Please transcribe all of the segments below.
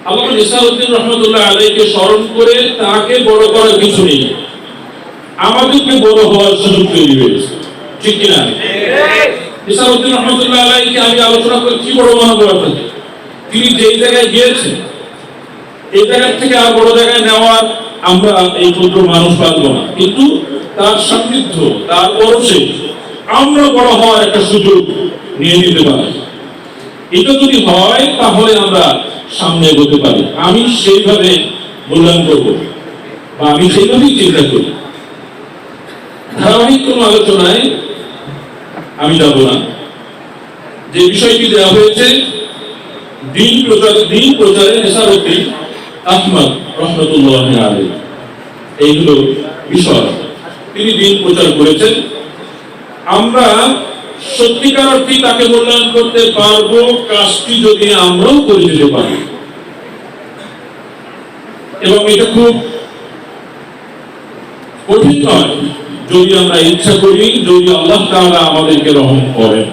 আল্লামা নিসারউদ্দিন রহমাতুল্লাহ আলাইহিকে স্মরণ করে তাকে বড় করার কিছু নেই, আমাদেরকে বড় হওয়ার সুযোগ তৈরি হয়েছে, ঠিক কিনা? নিসারউদ্দিন রহমাতুল্লাহ আলাইহিকে আমি আলোচনা করে কি বড় বানাবো আপনাকে? তিনি যেই জায়গায় গিয়েছেন এই জায়গা থেকে আর বড় জায়গায় নেওয়ার আমরা এই ক্ষুদ্র মানুষ পারবো না, কিন্তু তার সান্নিধ্য, তার পরশে আমরা বড় হওয়ার একটা সুযোগ নিয়ে নিতে পারি। এটা যদি হয় তাহলে আমরা সামনে এগোতে পারি। আমি সেইভাবে মূল্যায়ন করবো বা আমি সেইভাবেই চিন্তা করি। ধারাবাহিক কোন আলোচনায় আমি যাব না। যে বিষয়টি দেওয়া হয়েছে দিন প্রচারে নিসারউদ্দিন আহমদ রহমতুল্লাহ আলাইহি, এইগুলো বিষয় তিনি দিন প্রচার করেছেন। আমরা সত্যিকার অর্থে তাকে মূল্যায়ন করতে পারবো কাজটি যদি আমরাও করে যেতে পারি, এবং এটা খুব কঠিন নয় যদি আমরা ইচ্ছা করি, যদি আল্লাহ তাআলা আমাদেরকে রহম করেন।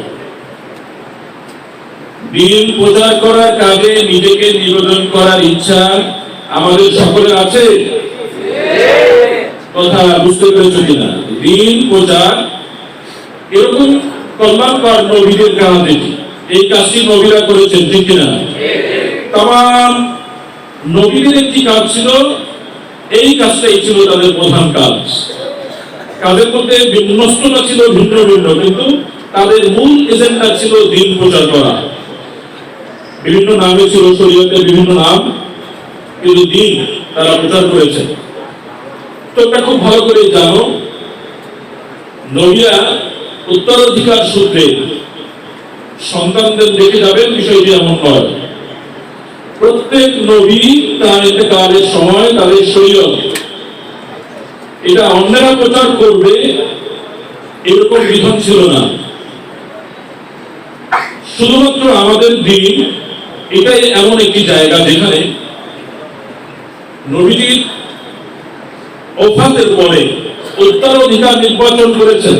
দিন প্রচার করার কাজে নিজেকে নিবেদন করার ইচ্ছা আমাদের সকলের আছে? কথা বুঝতে পেরেছ কিনা? দিন প্রচার এরকম কল্যাণকর নবীদের কাজ, দেখি এই কাজটি নবীরা করেছেন, ঠিক কিনা? তাম নবীদের একটি কাজ ছিল, এই কাজটাই ছিল তাদের প্রধান কাজ। কাজের মধ্যে বিন্যস্ততা ছিল ভিন্ন ভিন্ন, কিন্তু তাদের মূল এজেন্ডা ছিল দিন প্রচার করা। বিভিন্ন নামে ছিল, শরীয়তের বিভিন্ন নাম, কিন্তু দিন তারা প্রচার করেছেন। তো এটা খুব ভালো করে জানো, নবীরা উত্তরাধিকার সূত্রে সন্তানদের দেখে যাবেন, বিষয়টি এমন নয়। প্রত্যেক নবী তার ইন্তেকালের সময় তাদের শরীয়ত এটা অন্যরা প্রচার করবে এরকম বিধান ছিল না। শুধুমাত্র আমাদের দিন এটাই এমন একটি জায়গা যেখানে নবীজির ওফাতের পরে উত্তরাধিকার নির্বাচন করেছেন।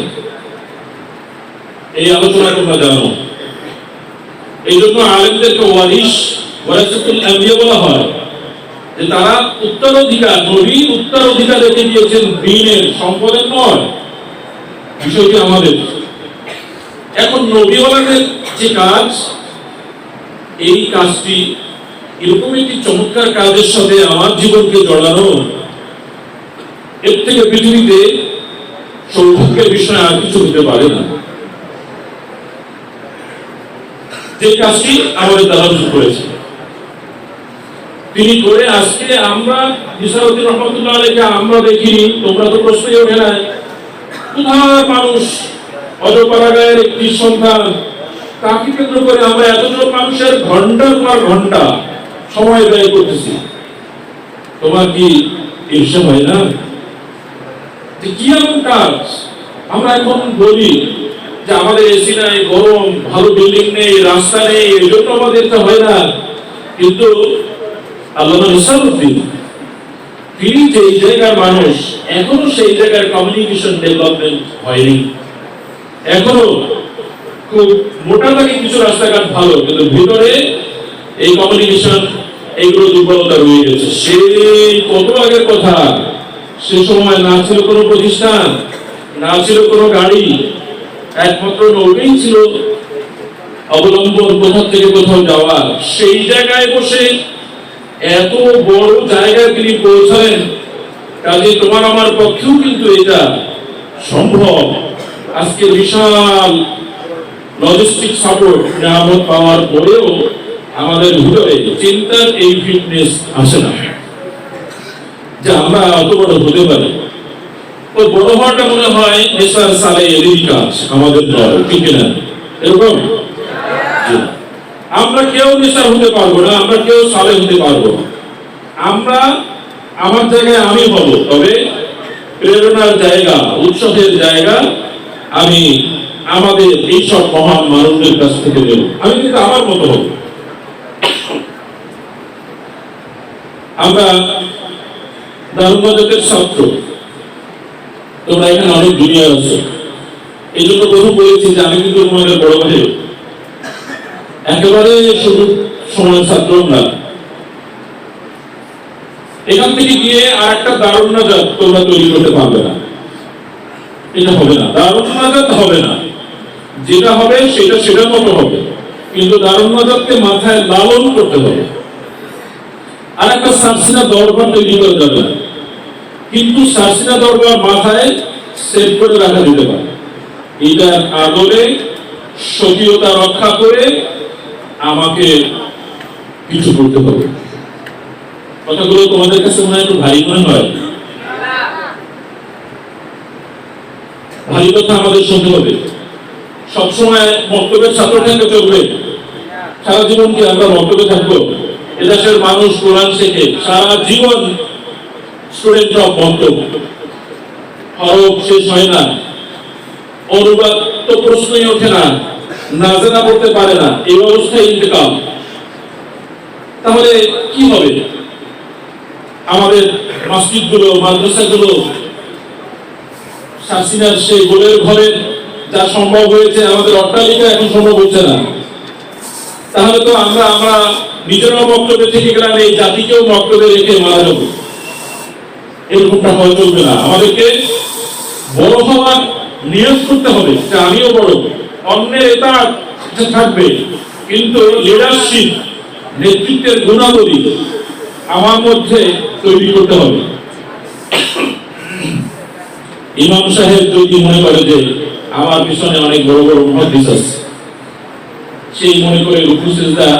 এই আলোচনা তোমরা জানো। এই জন্য আলেমদেরকে ওয়ারিসাতুল আম্বিয়া বলা হয়, যে তারা উত্তরাধিকার, নবী উত্তরাধিকার রেখে দিয়েছেন দ্বীনের, সম্পদের নয়। বিষয়টি আমাদের। এখন নবীওয়ালাদের যে কাজ, এই কাজটি এরকম একটি চমৎকার কাজের সাথে আমার জীবনকে জড়ানো, এর থেকে পৃথিবীতে সৌভাগ্যের বিষয় আর কিছু হতে পারে না। যে কাজটি আমাদের দ্বারা করেছে তিনি করে, আজকে আমরা নিসারউদ্দিন রহমতুল্লাহ আলাইহিকে আমরা দেখিনি, তোমরা তো প্রশ্নই ওঠে না কোথায় মানুষ অজপাড়াগাঁয়ের একটি সন্তান, তাকে কেন্দ্র করে আমরা এতজন মানুষের ঘন্টার পর ঘন্টা সময় ব্যয় করতেছি। তোমার কি ঈর্ষা হয় না? কি এমন কাজ? আমরা এখন বলি যে আমাদের এসি নাই, গরম, ভালো বিল্ডিং নেই, রাস্তা নেই, এই জন্য আমাদের তো হয় না। কিন্তু আল্লামা নিসারউদ্দিন তিনি যেই জায়গার মানুষ, এখনো সেই জায়গার কমিউনিকেশন ডেভেলপমেন্ট হয়নি। এখনো খুব মোটা দাগে কিছু রাস্তাঘাট ভালো, কিন্তু ভিতরে এই কমিউনিকেশন এইগুলো দুর্বলতা রয়ে গেছে। সেই কত আগের কথা, সে সময় না ছিল কোনো প্রতিষ্ঠান, না ছিল কোনো গাড়ি, একমাত্র নৌকাই ছিল অবলম্বন কোথা থেকে কোথাও যাওয়া। সেই জায়গায় বসে এত বড় জায়গায় তিনি পৌঁছালেন, কাজে তোমার আমার পক্ষেও কিন্তু এটা সম্ভব। আজকে বিশাল লজিস্টিক সাপোর্ট নিয়ামত পাওয়ার পরেও আমাদের ভিতরে চিন্তার এই ফিটনেস আসে না যে আমরা অত বড় হতে পারি। ওই বড় হওয়াটা মনে হয় নেশার সালে এরই কাজ, আমাদের নয়, ঠিক না? এরকম আমরা কেউ নেশার হতে পারবো না, আমরা কেউ সালে হতে পারবো না। আমরা আমার জায়গায় আমি হব, তবে প্রেরণার জায়গা, উৎসাহের জায়গা আমি আমাদের এইসব মহান মানুষদের কাছ থেকে দেব। আমি কিন্তু আমার মতো হব। আমরা দারুণবাজারের ছাত্র, তোমরা এখানে অনেক জুনিয়র আছে, এই জন্য প্রথম বলেছি যে আমি কিন্তু তোমাদের বড় ভাই, একেবারে শুধু সময় ছাত্র না, এখান থেকে গিয়ে আর একটা দারুণ নাজাত তোমরা তৈরি করতে পারবে না। এটা হবে না, দারুণ নাজাত হবে না। যেটা হবে সেটা সেটার মতো হবে, কিন্তু দারুণ নাজাতকে মাথায় লালন করতে হবে। আর একটা সারসিনা দরবার তৈরি করা যাবে না, কিন্তু সারসিনা দরবার মাথায় সেট করে রাখা যেতে পারে। এটার আদলে সতীয়তা রক্ষা করে আমাকে কিছু করতে হবে। কথাগুলো তোমাদের কাছে মনে হয় একটু ভারী মনে হয়? ভারী কথা আমাদের শুনতে হবে। সবসময় মক্তবের ছাত্র থাকতে চলবে? সারা জীবন কি আমরা মক্তবে থাকবো? এদেশের মানুষ কোরআন শেখে, সারা জীবন স্টুডেন্ট অফ মক্তব, হরফ শেষ হয় না, অনুবাদ তো প্রশ্নই ওঠে না, নাজানা করতে পারে না, এই অবস্থায় ইন্তেকাল। তাহলে কি হবে? আমাদের মসজিদগুলো, মাদ্রাসাগুলো শাসিনার সেই গোলের ঘরে যা সম্ভব হয়েছে, আমাদের অট্টালিকা এখন সম্ভব হচ্ছে না। তাহলে তো আমরা নিজেরাও বক্তব্যে থেকে গেলাম, এই জাতিকেও বক্তব্যে রেখে মারা যাব। এরকমটা হয়ে চলবে না। আমাদেরকে বড় হওয়ার নিয়োগ করতে হবে যে আমিও বড়, অন্যের এটা থাকবে, কিন্তু লিডারশিপ, নেতৃত্বের গুণাবলী আমার মধ্যে তৈরি করতে হবে। ইমাম সাহেব যদি মনে করে যে আমার পিছনে অনেক বড় বড় মুহাদ্দিস আছে, সেই মনে করে রুকু সিজদা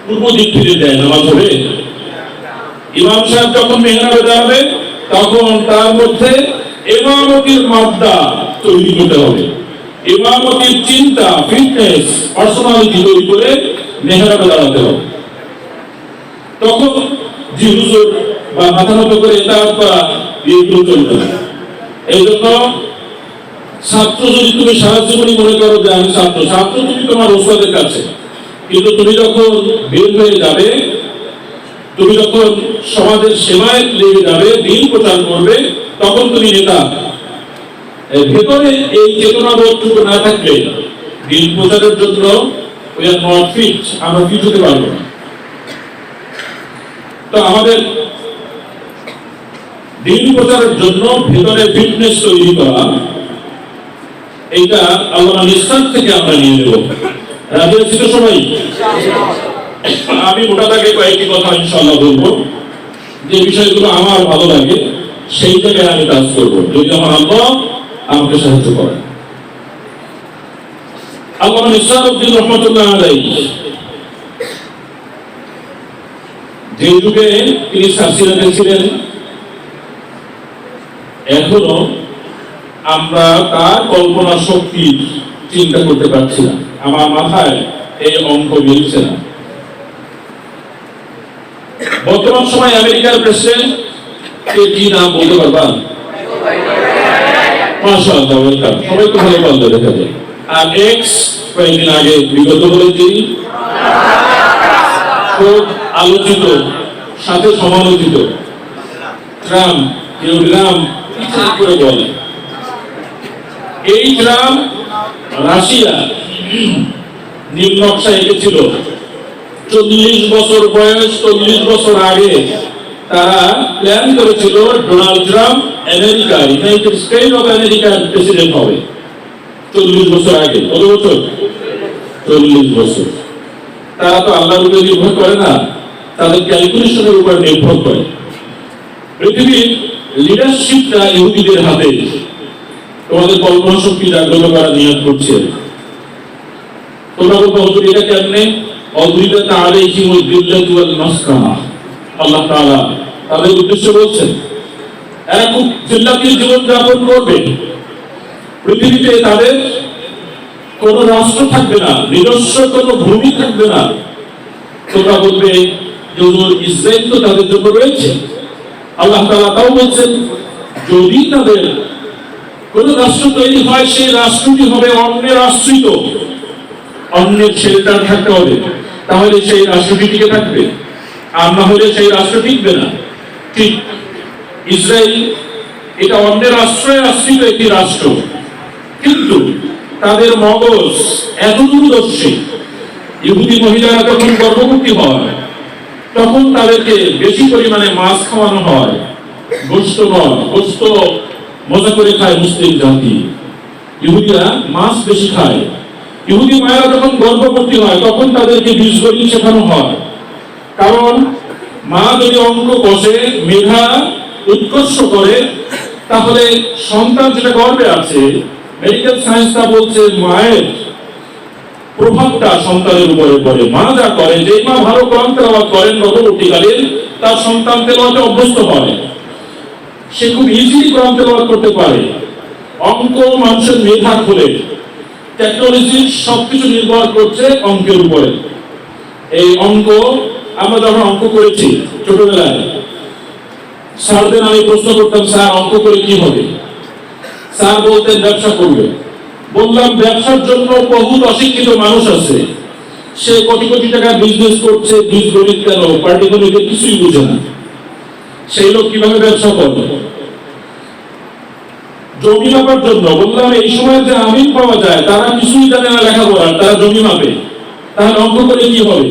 পূর্ব দিক থেকে দেয়, নামাজ হবে? ইমাম সাহেব যখন মেহরাবে দাঁড়াবে তখন তার মধ্যে ইমামতির মাদ্দা তৈরি করতে হবে, ইমামতির চিন্তা, ফিটনেস, পার্সোনালিটি তৈরি করে মেহরাবে দাঁড়াতে হবে। তখন জি হুজুর বা মাথা নত করে ইতাআত করা এগুলো চলবে না। এই জন্য ছাত্র যদি তুমি সারা জীবনই মনে করো যে আমি ছাত্র, ছাত্র তুমি তোমার ওস্তাদের কাছে, কিন্তু তুমি যখন বের হয়ে যাবে, তুমি যখন সমাজের সেবায় লেগে যাবে, দিন প্রচার করবে, তখন তুমি নেতা। ভেতরে এই চেতনাবোধটুকু না থাকলে দিন প্রচারের জন্য উই আর নট ফিট, আমরা ফিট হতে পারবো না। তো আমাদের দিন প্রচারের জন্য ভেতরে ফিটনেস তৈরি করা, এইটা আল্লাহ নিঃশ্বাস থেকে আমরা নিয়ে নেব। রাজি আছি তো সবাই? আমি মোটা দাগে কয়েকটি কথা ইনশাআল্লাহ বলবো, যে বিষয়গুলো আমার ভালো লাগে সেই জায়গায় আমি কাজ করবো, যদি আমার আল্লাহ আমাকে সাহায্য করে। আল্লামা নিসারউদ্দিন রহমাতুল্লাহ আলাইহি যে যুগে তিনি সার্সিনাতে ছিলেন, এখনো আমরা তার কল্পনা শক্তি চিন্তা করতে পারছি না। আমার মাথায় এই অঙ্ক মিলছে না। বর্তমান সময় আমেরিকার প্রেসিডেন্ট কে কি নাম বলতে পারবা? মাশাআল্লাহ, ওয়েলকাম। সবাই তো ভালো বলতে দেখা যায়। আর এক্স কয়েকদিন আগে বিগত বলে তিনি খুব আলোচিত, সাথে সমালোচিত ট্রাম্প, কেউ ট্রাম্প ইচ্ছা করে বলে। এই ট্রাম্প রাশিয়া নীল নকশা এঁকেছিল 40 বছর বয়স, 40 বছর আগে তারা প্ল্যান করেছিল Donald Trump America, United state of আমেরিকার প্রেসিডেন্ট হবে। 40 বছর আগে। কত বছর? 40 বছর। তারা তো আল্লাহর উপরে নির্ভর করে না, তাদের ক্যালকুলেশনের উপর নির্ভর করে। পৃথিবীর লিডারশিপটা ইহুদিদের হাতে। তোমাদের কল্পনা শক্তি জাগ্রত করা নিয়ত করছে। তোমরা বলবো হুজুর এটা কেমনে? অদ্রিদাত আলাইহিমুল যিল্লাতু ওয়াল মাসকানা। আল্লাহ তাআলা তাদের উদ্দেশ্যে বলছেন, এরা খুব জিল্লাতির জীবন যাপন করবে। পৃথিবীতে তাদের কোন রাষ্ট্র থাকবে না, নিজস্ব কোন ভূমি থাকবে না। তোমরা বলবে যে হুজুর ইসরায়েল তো তাদের জন্য রয়েছে। আল্লাহ তাআলা তাও বলছেন, যদি তাদের কোন রাষ্ট্র তৈরি হয়, সেই রাষ্ট্রটি হবে অন্যের আশ্রিত, অন্যের শেল্টার থাকতে হবে, তাহলে সেই রাষ্ট্রটি টিকে থাকবে। আর না হলে সেই রাষ্ট্র টিকবে না। ঠিক ইসরায়েল এটা অন্যের আশ্রয়ে আশ্রিত একটি রাষ্ট্র, কিন্তু তাদের মগজ এত দূরদর্শী। ইহুদি মহিলারা যখন গর্ভবতী হয় তখন তাদেরকে বেশি পরিমাণে মাছ খাওয়ানো হয়, গোশত নয়। গোশত মজা করে খায় মুসলিম জাতি, ইহুদিরা মাছ বেশি খায়। ইহুদি মায়েরা যখন গর্ভবতী হয় তখন তাদেরকে বীজগণিত শেখানো হয়, কারণ মা যদি অঙ্ক কষে, মেধা উৎকর্ষ করে, তাহলে সন্তান যেটা গর্ভে আছে, মেডিকেল সায়েন্স তা বলছে মায়ের প্রভাবটা সন্তানের উপরে পড়ে। মা যা করে, যে মা ভালো কোরআন তেলাওয়াত করেন গর্ভবতীকালে, তার সন্তান তেলাওয়াতে অভ্যস্ত হয়, সে খুব ইজিলি কোরআন তেলাওয়াত করতে পারে। অঙ্ক মানুষের মেধা খোলে। টেকনোলজি সবকিছু নির্ভর করছে অঙ্কের উপরে। এই অঙ্ক, আমরা যখন অঙ্ক করেছি ছোটবেলায়, স্যারদের আমি প্রশ্ন করতাম, স্যার অঙ্ক করে কি হবে? স্যার বলতেন ব্যবসা করবে। বললাম ব্যবসার জন্য বহুত অশিক্ষিত মানুষ আছে, সে কোটি কোটি টাকা বিজনেস করছে, বীজগণিত কেন, পাটিগণিতের কিছুই বুঝে না, সেই লোক কিভাবে ব্যবসা করবে? জমি মাপার জন্য বললাম এই সময় যে আমিন পাওয়া যায়, তারা কিছুই জানে না লেখাপড়ার, তারা জমি মাপে, তাহলে অঙ্ক করে কি হবে?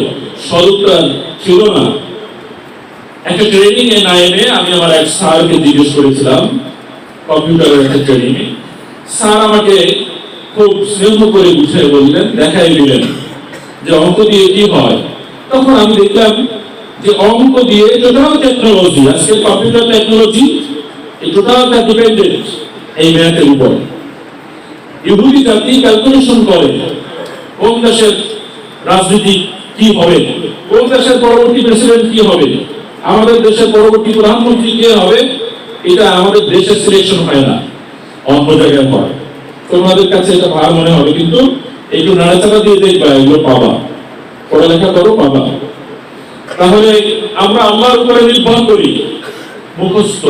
সদুত্তর ছিল না। একটা ট্রেনিং এ না এনে আমি আমার এক স্যারকে জিজ্ঞেস করেছিলাম, কম্পিউটারের একটা ট্রেনিং এ। স্যার আমাকে খুব স্নেহ করে বুঝিয়ে বললেন, দেখাই দিলেন যে অঙ্ক দিয়ে কি হয়। তখন আমি দেখলাম যে অঙ্ক দিয়ে টোটাল টেকনোলজি, আজকে কম্পিউটার টেকনোলজি, এই টোটালটা ডিপেন্ডেন্ট এই ম্যাথের উপর। ইহুদি জাতি ক্যালকুলেশন করে কোন দেশের রাজনীতি কি হবে, কোন দেশের পরবর্তী প্রেসিডেন্ট কি হবে, আমাদের দেশের পরবর্তী প্রধানমন্ত্রী কে হবে। এটা আমাদের দেশের সিলেকশন হয় না, অন্য জায়গায় হয়। তোমাদের কাছে এটা ভার মনে হবে, কিন্তু একটু নাড়াচাড়া দিয়ে দেখবা, এগুলো পাবা, পড়ালেখা করো পাবা। তাহলে আমরা আল্লাহর উপরে নির্ভর করি, মুখস্থ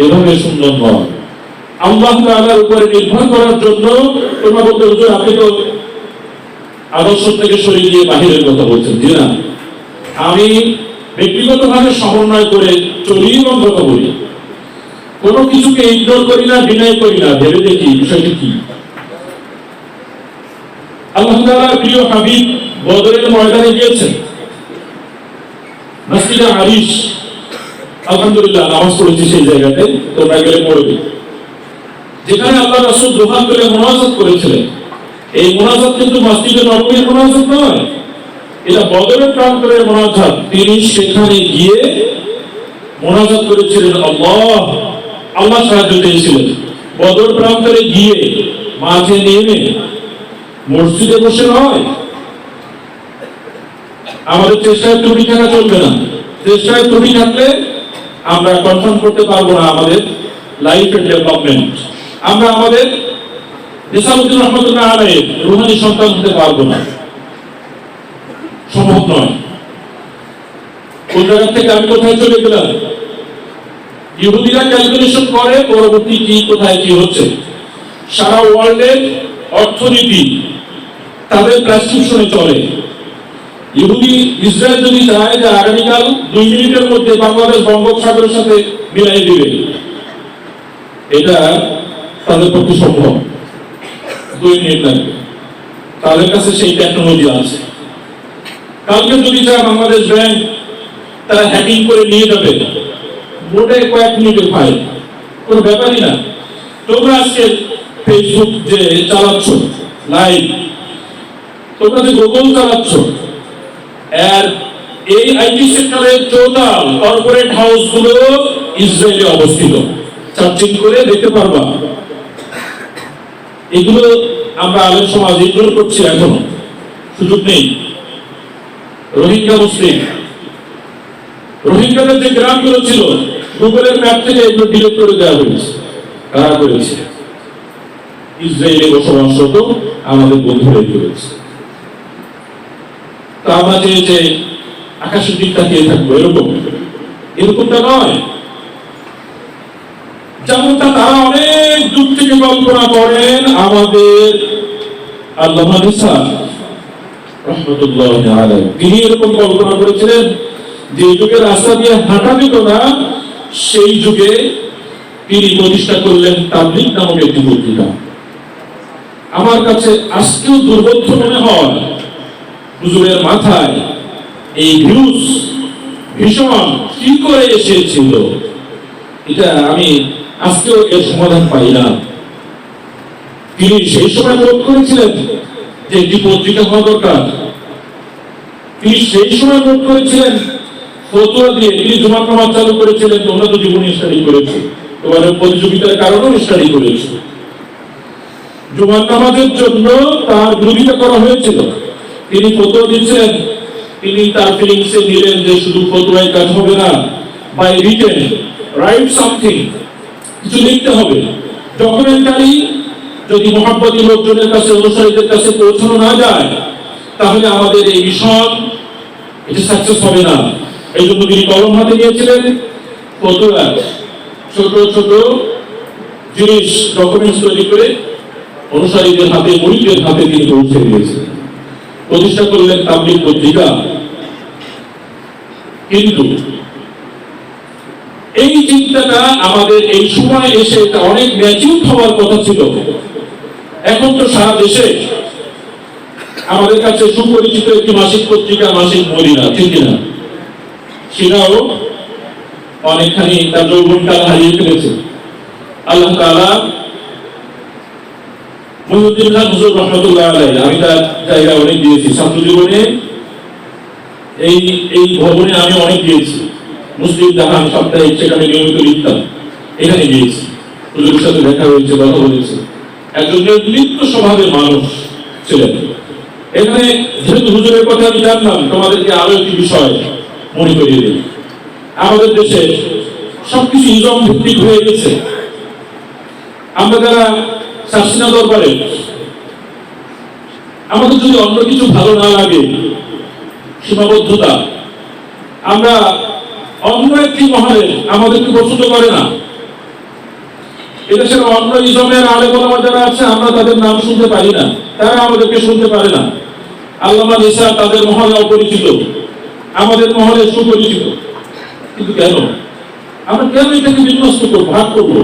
এভাবে সুন্দর নয়। আল্লাহ তাআলার উপরে নির্ভর করার জন্য তোমরা বলতে, হুজুর আপনি তো আদর্শ থেকে সরিয়ে দিয়ে বাহিরের কথা বলছেন। জি না, আমি ব্যক্তিগতভাবে সমন্বয় করে চলি এবং কথা বলি, কোনো কিছুকে ইগনোর করি না, ডিনাই করি না, ভেবে দেখি বিষয়টি কি। আল্লাহ তাআলার প্রিয় হাবিব বদরের ময়দানে গিয়েছেন, মসজিদে আরিশ, আলহামদুলিল্লাহ নামাজ পড়েছি সেই জায়গাতে, তোমরা গেলে পড়বে, যেখানে আল্লাহ রাসূল দোয়া করে মুনাজাত করেছিলেন। এই মুনাজাত কিন্তু মসজিদে নববীর মুনাজাত নয়, এটা বদরের প্রান্তরের মুনাজাত। তিনি সেখানে গিয়ে মুনাজাত করেছিলেন, আল্লাহ সাহায্য চেয়েছিলেন। বদর প্রান্তরে গিয়ে মাঠে নেমে মসজিদে বসে নয়। আমাদের চেষ্টায় ত্রুটি থাকা চলবে না। চেষ্টায় ত্রুটি থাকলে আমরা কনফার্ম করতে পারবো না আমাদের লাইফের ডেভেলপমেন্ট। আমরা আমাদের নিসামুদ্দিন রহমতুল্লাহ আলাইহির রুহানি সন্তান হতে পারবো না, সম্ভব নয়। কোন জায়গা থেকে আমি কোথায় চলে গেলাম? ইহুদিরা ক্যালকুলেশন করে পরবর্তী কি কোথায় কি হচ্ছে। সারা ওয়ার্ল্ডের অর্থনীতি তাদের প্রেসক্রিপশনে চলে। ইহুদি ইসরায়েল যদি চায় যে আগামীকাল 2 মিনিটের মধ্যে বাংলাদেশ বঙ্গোপসাগরের সাথে মিলাই দিবে, এটা তাদের পক্ষে সম্ভব। 2 মিনিট লাগবে, তাদের কাছে সেই টেকনোলজি আছে। কালকে যদি চায় বাংলাদেশ ব্যাংক, তারা হ্যাকিং করে নিয়ে যাবে, মোটে কয়েক মিনিটে ফাইল, কোনো ব্যাপারই না। তোমরা আজকে ফেসবুক যে চালাচ্ছ লাইভ, তোমরা যে গুগল চালাচ্ছ, আর এই আইটি সেক্টরের টোটাল কর্পোরেট হাউস গুলো ইসরায়েলে অবস্থিত, সার্চিং করে দেখতে পারবা। এগুলো আমরা আলেম সমাজ ইগনোর করছি, এখনো সুযোগ নেই। রোহিঙ্গা মুসলিম, রোহিঙ্গাদের যে গ্রামগুলো ছিল, গুগলের ম্যাপ থেকে এগুলো ডিলিট করে দেওয়া হয়েছে। কারা করেছে? ইসরায়েলে বসবাসরত আমাদের বন্ধুরাই করেছে। তা আমরা যে আকাশের দিক তাকিয়ে থাকবো, এরকমটা নয়। যেমনটা তারা অনেক দূর থেকে কল্পনা করেন, আমাদের আল্লামা রিসাত রাহমাতুল্লাহি আলাইহি তিনি এরকম কল্পনা করেছিলেন যে যুগে রাস্তা দিয়ে হাঁটা যেত না, সেই যুগে তিনি প্রতিষ্ঠা করলেন তাবলীগ নামক একটি পত্রিকা। আমার কাছে আজকেও দুর্বোধ্য মনে হয় হুজুরের মাথায় এই ভিউজ ভীষণ কি করে এসেছিল, এটা আমি আজকেও এর সমাধান পাই না। তিনি সেই সময় বোধ করেছিলেন যে একটি পত্রিকা হওয়া দরকার। তিনি সেই সময় বোধ করেছিলেন ফতোয়া দিয়ে তিনি জুমার নামাজ চালু করেছিলেন। তোমরা তো জীবনী স্টাডি করেছো, তোমাদের প্রতিযোগিতার কারণেও স্টাডি করেছো। জুমার নামাজের জন্য তার বিরোধিতা করা হয়েছিল, তিনি ফতোয়া দিচ্ছেন। তিনি তার ফিলিংসে নিলেন যে শুধু ফতোয়ায় কাজ হবে না, বাই রিটেন রাইট সামথিং, কিছু লিখতে হবে, ডকুমেন্টারি। যদি মহাব্বতী লোকজনের কাছে, অনুসারীদের কাছে পৌঁছানো না যায়, তাহলে আমাদের এই মিশন এটা সাকসেস হবে না। এই জন্য তিনি কলম হাতে নিয়েছিলেন, ফতোয়া ছোট ছোট জিনিস ডকুমেন্টস তৈরি করে অনুসারীদের হাতে, মুরিদদের হাতে তিনি পৌঁছে দিয়েছিলেন। প্রতিষ্ঠা করলেন তাবলীগ পত্রিকা। কিন্তু এই চিন্তাটা আমাদের এই সময় এসে এটা অনেক ম্যাচিউর হওয়ার কথা ছিল। এখন তো সারা দেশে আমাদের কাছে সুপরিচিত একটি মাসিক পত্রিকা মাসিক মদিনা, ঠিক না? সেটাও অনেকখানি তার যৌবনকাল হারিয়ে ফেলেছে। আল্লাহ তাআলা মুহিউদ্দিন খান হুজুর রহমাতুল্লাহ আলাইহি, আমি তার জায়গা অনেক দিয়েছি ছাত্র জীবনে, এই ভবনে আমি অনেক দিয়েছি। মুসলিম জাহান সাপ্তাহিক সেখানে নিয়মিত লিখতাম, এখানে গিয়েছি, হুজুরের সাথে দেখা হয়েছে, কথা বলেছে। একজন নির্লিপ্ত স্বভাবের মানুষ ছিলেন। এখানে যেহেতু হুজুরের কথা আমি জানলাম, তোমাদেরকে আরো একটি বিষয় মনে করিয়ে দিই। আমাদের দেশে সবকিছু ইজম ভিত্তিক হয়ে গেছে। আমরা যারা শাসিনা দরবারে, আমাদের যদি অন্য কিছু ভালো না লাগে, সীমাবদ্ধতা, আমরা অন্য একটি মহলে আমাদেরকে পছন্দ করে না। এদেশের অন্য ইজমের আলেম ওলামা যারা আছে, আমরা তাদের নাম শুনতে পারি না, তারা আমাদেরকে শুনতে পারে না। আল্লামা নিসা তাদের মহলে অপরিচিত, আমাদের মহলে সুপরিচিত। কিন্তু কেন আমরা কেন এটাকে বিন্যস্ত করবো, ভাগ করবো?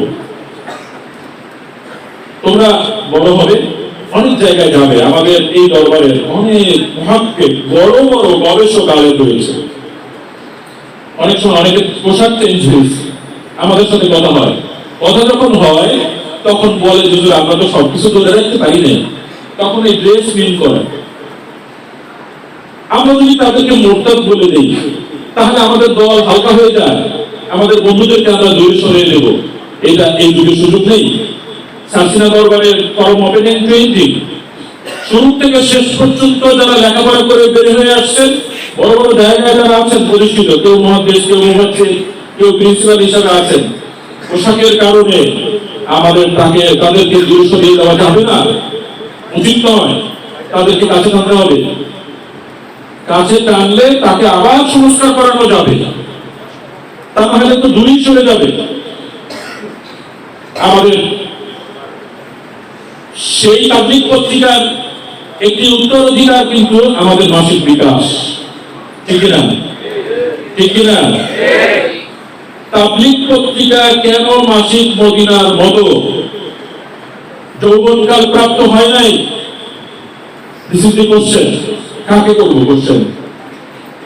তোমরা বড় হবে, অনেক জায়গায় যাবে, আমাদের এই দরবারের অনেক মহাক্কিক বড় বড় গবেষক আলেম রয়েছে। অনেক সময় অনেকের পোশাক চেঞ্জ হয়েছে, আমাদের সাথে কথা হয়, কথা যখন হয় তখন বলে যে আমরা তো সবকিছু ধরে রাখতে পারি না, তখন এই ড্রেস মিন করে। আমরা যদি তাদেরকে মোরতাদ বলে দিই, তাহলে আমাদের দল হালকা হয়ে যায়, আমাদের বন্ধুদেরকে আমরা দূরে সরিয়ে দেব। এটা এই যুগের সুযোগ নেই। শাসিনা দরবারের ফরম ওপেন এন্ড ট্রেনিং শুরু থেকে শেষ পর্যন্ত যারা লেখাপড়া করে বের হয়ে আসছেন, বড় বড় জায়গায় যারা আছেন পরিচিত, কেউ মহাদেশ, কেউ মুহাদ্দিস, কেউ প্রিন্সিপাল হিসাবে আছেন, পোশাকের কারণে আমাদের তাদেরকে দূরে সরিয়ে দেওয়া যাবে না, উচিত নয়। তাদেরকে কাছে টানতে হবে। কাছে টানলে তাকে আবার সংস্কার করানো যাবে, তা নাহলে তো দূরেই চলে যাবে। আমাদের সেই তাবলীগ পত্রিকার একটি উত্তরাধিকার কিন্তু আমাদের মাসিক বিকাশ, ঠিক না? ঠিক না? তাবলীগ পত্রিকা কেন মাসিক মদিনার মতো যৌবনকাল প্রাপ্ত হয় নাই? This is the question. কাকে করবো কোশ্চেন?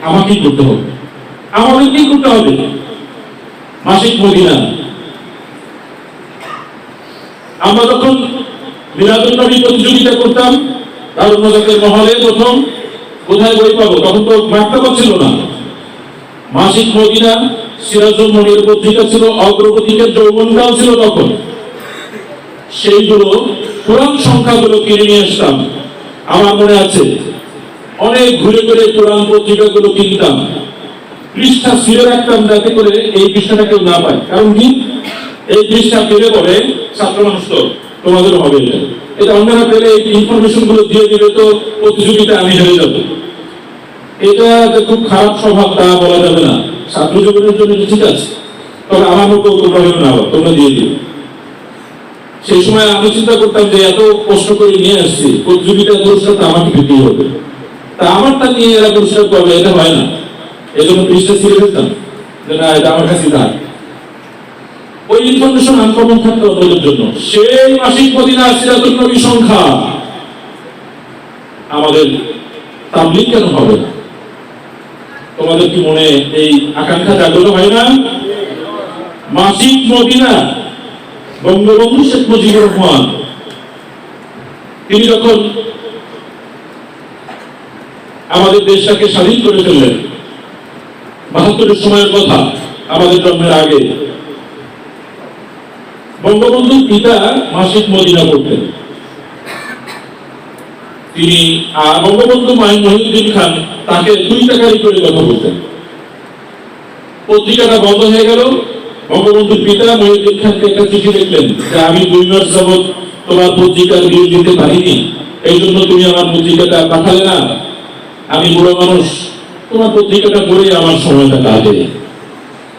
আমাকেই করতে হবে, আমাদেরকেই করতে হবে। মাসিক মদিনা, আমরা যখন মিলাদুন নবী প্রতিযোগিতা করতাম দারুন নাজাতের মহলে, প্রথম কোথায় বই পাবো? তখন তো মাক্তাবা ছিল না। মাসিক মদিনা, সিরাজুল মনির পত্রিকা ছিল, অগ্রগতিকের যৌবনকাল ছিল তখন। সেইগুলো কোরআন সংখ্যাগুলো কিনে নিয়ে আসতাম। আমার মনে আছে অনেক ঘুরে ঘুরে কোরআন পত্রিকাগুলো কিনতাম, পৃষ্ঠা ছিঁড়ে রাখতাম যাতে করে এই পৃষ্ঠাটা কেউ না পায়। কারণ কি, এই পৃষ্ঠা পেলে পরে ছাত্র মানুষ তো তোমাদের হবে, এটা অন্যরা পেলে এই ইনফরমেশন গুলো দিয়ে দিলে তো প্রতিযোগিতা আমি হেরে যাবো। এটা যে খুব খারাপ স্বভাব তা বলা যাবে না। ছাত্র জীবনের জন্য ঠিক আছে, তবে আমার মতো তোমরা হইও না, তোমরা দিয়ে দিও। সেই সময় আমি চিন্তা করতাম যে এত কষ্ট করে নিয়ে আসছি, প্রতিযোগিতার পুরস্কারটা আমাকে পেতেই হবে, তা আমারটা নিয়ে এরা পুরস্কার করবে, এটা হয় না। এই জন্য পৃষ্ঠা ছিঁড়ে ফেলতাম যে না, এটা আমার কাছে থাক। ওই ইনফরমেশন আনকমন থাকতো ওদের জন্য। সেই মাসিক মদিনা সিরাতুন নবী সংখ্যা আমাদের তাবলীগ কেন হবে না? তোমাদের কি মনে এই আকাঙ্ক্ষা জাগ্রত হয় না? মাসিক মদিনা বঙ্গবন্ধু শেখ মুজিবুর রহমান তিনি যখন আমাদের দেশটাকে স্বাধীন করে ফেললেন, ৭২ সময়ের কথা, আমাদের জন্মের আগে, বঙ্গবন্ধুর পিতা মাসিক মদিনা করতেন। তিনি বঙ্গবন্ধু মহিউদ্দিন খান তাকে 2 টাকারই করে কথা বলতেন। পত্রিকাটা বন্ধ হয়ে গেল। বঙ্গবন্ধুর পিতা মহিউদ্দিন খানকে একটা চিঠি লিখলেন যে আমি 2 মাস যাবৎ তোমার পত্রিকার বিল দিতে পারিনি, এই জন্য তুমি আমার পত্রিকাটা পাঠালে না। আমি বুড়ো মানুষ, তোমার পত্রিকাটা পড়ে আমার সময়টা কাটে,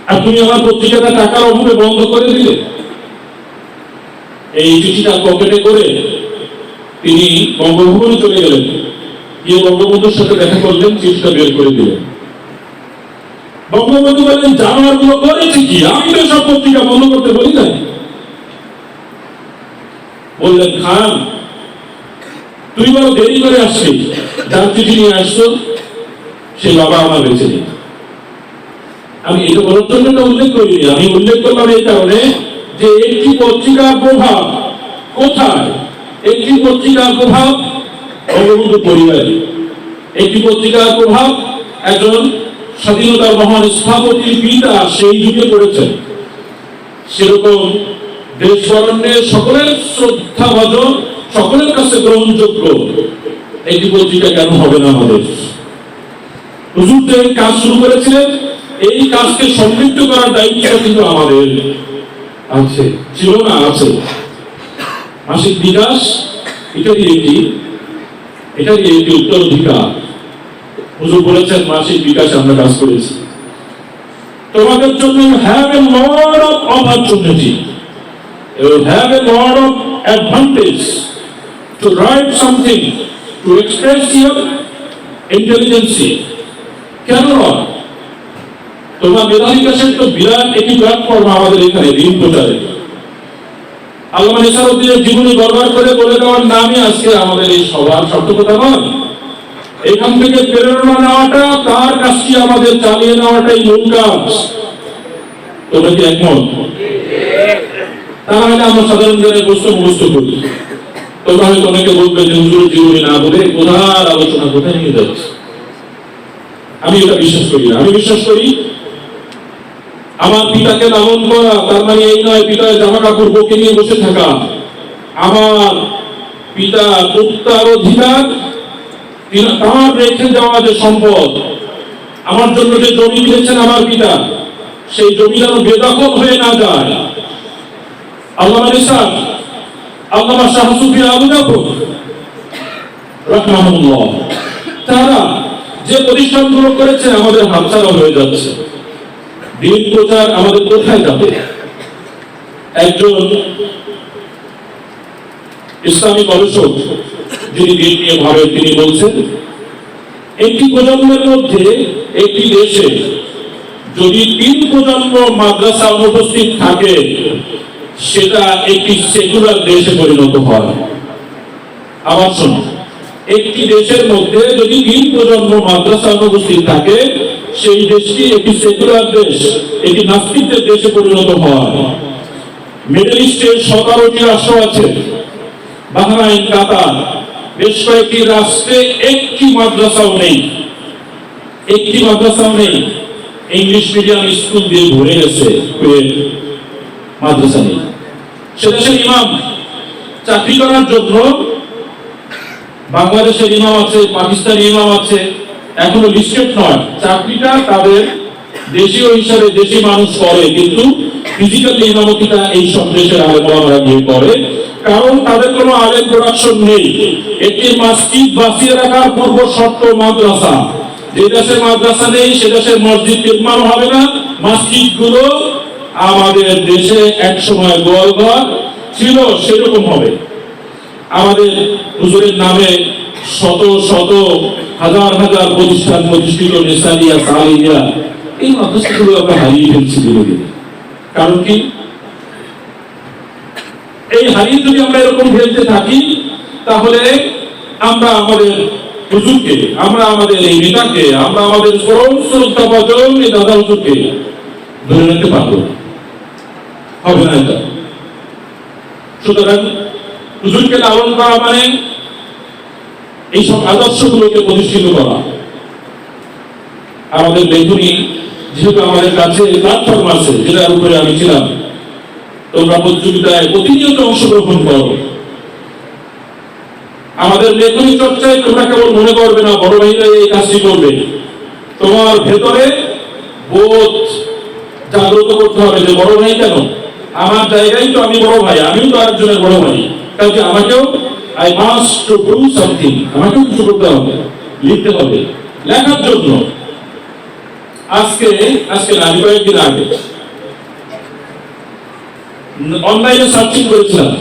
আর তুমি আমার পত্রিকাটা টাকার অভাবে বন্ধ করে দিলে। এই চিঠিটা পকেটে করে তিনি বঙ্গভবনে চলে গেলেন, গিয়ে বঙ্গবন্ধুর সাথে দেখা করলেন, চিঠিটা বের করে দিলেন। বঙ্গবন্ধু বললেন জানোয়ার গুলো করেছে কি, আমি তো সব পত্রিকা বন্ধ করতে বলি না। বললেন খান তুই বড় দেরি করে আসছিস, যার চিঠি নিয়ে আসছো সে বাবা আমার বেঁচে নেই। আমি এটা বলার জন্য উল্লেখ করিনি, আমি উল্লেখ করলাম এই কারণে যে একটি পত্রিকার প্রভাব কোথায়? একটি পত্রিকার প্রভাব বঙ্গবন্ধু পরিবারে, একটি পত্রিকার প্রভাব একজন স্বাধীনতার মহান স্থপতির পিতা সেই যুগে করেছেন। সেরকম দেশ বরণ্যের সকলের শ্রদ্ধাভাজন, সকলের কাছে গ্রহণযোগ্য একটি পত্রিকা কেন হবে না আমাদের? হুজুর যে কাজ শুরু করেছিলেন, এই কাজকে সমৃদ্ধ করার দায়িত্ব কিন্তু আমাদের আছে, ছিল না, আছে। মাসিক বিকাশ এটারই একটি উত্তরাধিকার। হুজুর বলেছেন মাসিক বিকাশ আমরা কাজ করেছি। তোমাদের জন্য have a lot of opportunity, you have a lot of advantage to write something, to express your intelligence. কেন নয়? তোমার মেধা বিকাশের তো বিরাট একটি প্ল্যাটফর্ম আমাদের এখানে দিন প্রচারে। আল্লামা নেসারউদ্দিনের জীবনী বর্ণনা করে বলে দেওয়ার নামই আজকে আমাদের এই সবার সার্থকতা নয়। এখান থেকে প্রেরণা নেওয়াটা, তার কাজটি আমাদের চালিয়ে নেওয়াটাই মূল কাজ। তোমরা কি একমত? তাহলে আমরা সাধারণ জ্ঞানের প্রশ্ন মুখস্থ করি। তোমরা হয়তো অনেকে বলবে যে হুজুরের জীবনী না বলে কোথার আলোচনা কোথায় নিয়ে যাচ্ছে। আমি এটা বিশ্বাস করি না। আমি বিশ্বাস করি আমার পিতাকে লালন করা তার মানে এই নয় পিতার জামা কাপড় বউকে নিয়ে বসে থাকা। আমার পিতা উত্তরাধিকার, তার রেখে যাওয়া যে সম্পদ, আমার জন্য যে জমি দিয়েছেন আমার পিতা, সেই জমি যেন বেদখল হয়ে না যায়। আল্লামা নিসার, আল্লামা শাহ সুফি আবু জাফর রাহমাহুল্লাহ, তারা যে প্রতিষ্ঠানগুলো করেছে আমাদের হাতছাড়া হয়ে যাচ্ছে। দিন প্রচার আমাদের কোথায় যাবে? একজন ইসলামী গবেষক যিনি দিন নিয়ে ভাবেন, তিনি বলছেন একটি প্রজন্মের মধ্যে একটি দেশে যদি 3 প্রজন্ম মাদ্রাসা অনুপস্থিত থাকে, সেটা একটি সেকুলার দেশে পরিণত হয়। আবার শুনুন, একটি দেশের মধ্যে যদি 3 প্রজন্ম মাদ্রাসা অনুপস্থিত থাকে, সেই দেশটি একটি সেকুলার দেশ, একটি নাস্তিকদের দেশে পরিণত হয়। মিডল ইস্টের 17টি রাষ্ট্র আছে, বাহরাইন, কাতার, বেশ কয়েকটি রাষ্ট্রে একটি মাদ্রাসাও নেই, একটি মাদ্রাসাও নেই। ইংলিশ মিডিয়াম স্কুল দিয়ে ভরে গেছে, মাদ্রাসা নেই। সে দেশের ইমাম চাকরি করার জন্য বাংলাদেশের ইমাম আছে, পাকিস্তানি ইমাম আছে, এখনো লিস্টেড নয়। চাকরিটা তাদের দেশীয় হিসাবে দেশি মানুষ করে, কিন্তু ফিজিক্যালি ইমামতিটা এই সব দেশের আলেমরা গিয়ে করে, কারণ তাদের কোনো আলেম প্রোডাকশন নেই। একটি মসজিদ বাঁচিয়ে রাখার পূর্ব শর্ত মাদ্রাসা। যে দেশের মাদ্রাসা নেই সে দেশের মসজিদ নির্মাণ হবে না। মসজিদ গুলো আমাদের দেশে একসময় গোয়ালঘর ছিল, সেরকম হবে। আমাদের হুজুরের নামে শত শত হাজার হাজার প্রতিষ্ঠান প্রতিষ্ঠিত, নেসারিয়া, সালিয়া, এই মাদ্রাসাগুলো আমরা হারিয়ে ফেলছি ধীরে ধীরে। কারণ কি? এই হারিয়ে যদি আমরা এরকম ফেলতে থাকি, তাহলে আমরা আমাদের হুজুরকে, আমরা আমাদের এই নেতাকে, আমরা আমাদের পরম শ্রদ্ধাভাজন এই দাদা হুজুরকে ধরে রাখতে পারবো না, হবে না এটা। সুতরাং হুজুরকে লালন করা মানে এইসব আদর্শগুলোকে প্রতিষ্ঠিত করা। আমাদের লেখনী যেহেতু আমাদের কাছে প্ল্যাটফর্ম আছে, যেটার উপরে আমি ছিলাম, তোমরা প্রতিযোগিতায় প্রতিনিয়ত অংশগ্রহণ করো। আমাদের লেখনী চর্চায় তোমরা কেবল মনে করবে না বড় ভাইরা এই কাজটি করবে, তোমার ভেতরে বোধ জাগ্রত করতে হবে যে বড় ভাই কেন, আমার জায়গায় তো আমি বড় ভাই, আমিও তো আরেকজনের বড় ভাই, কাজে আমাকেও I must to do something, আমাকেও কিছু করতে হবে, লিখতে হবে। লেখার জন্য আজকে না, আমি কয়েকদিন আগে অনলাইনে সার্চিং করেছিলাম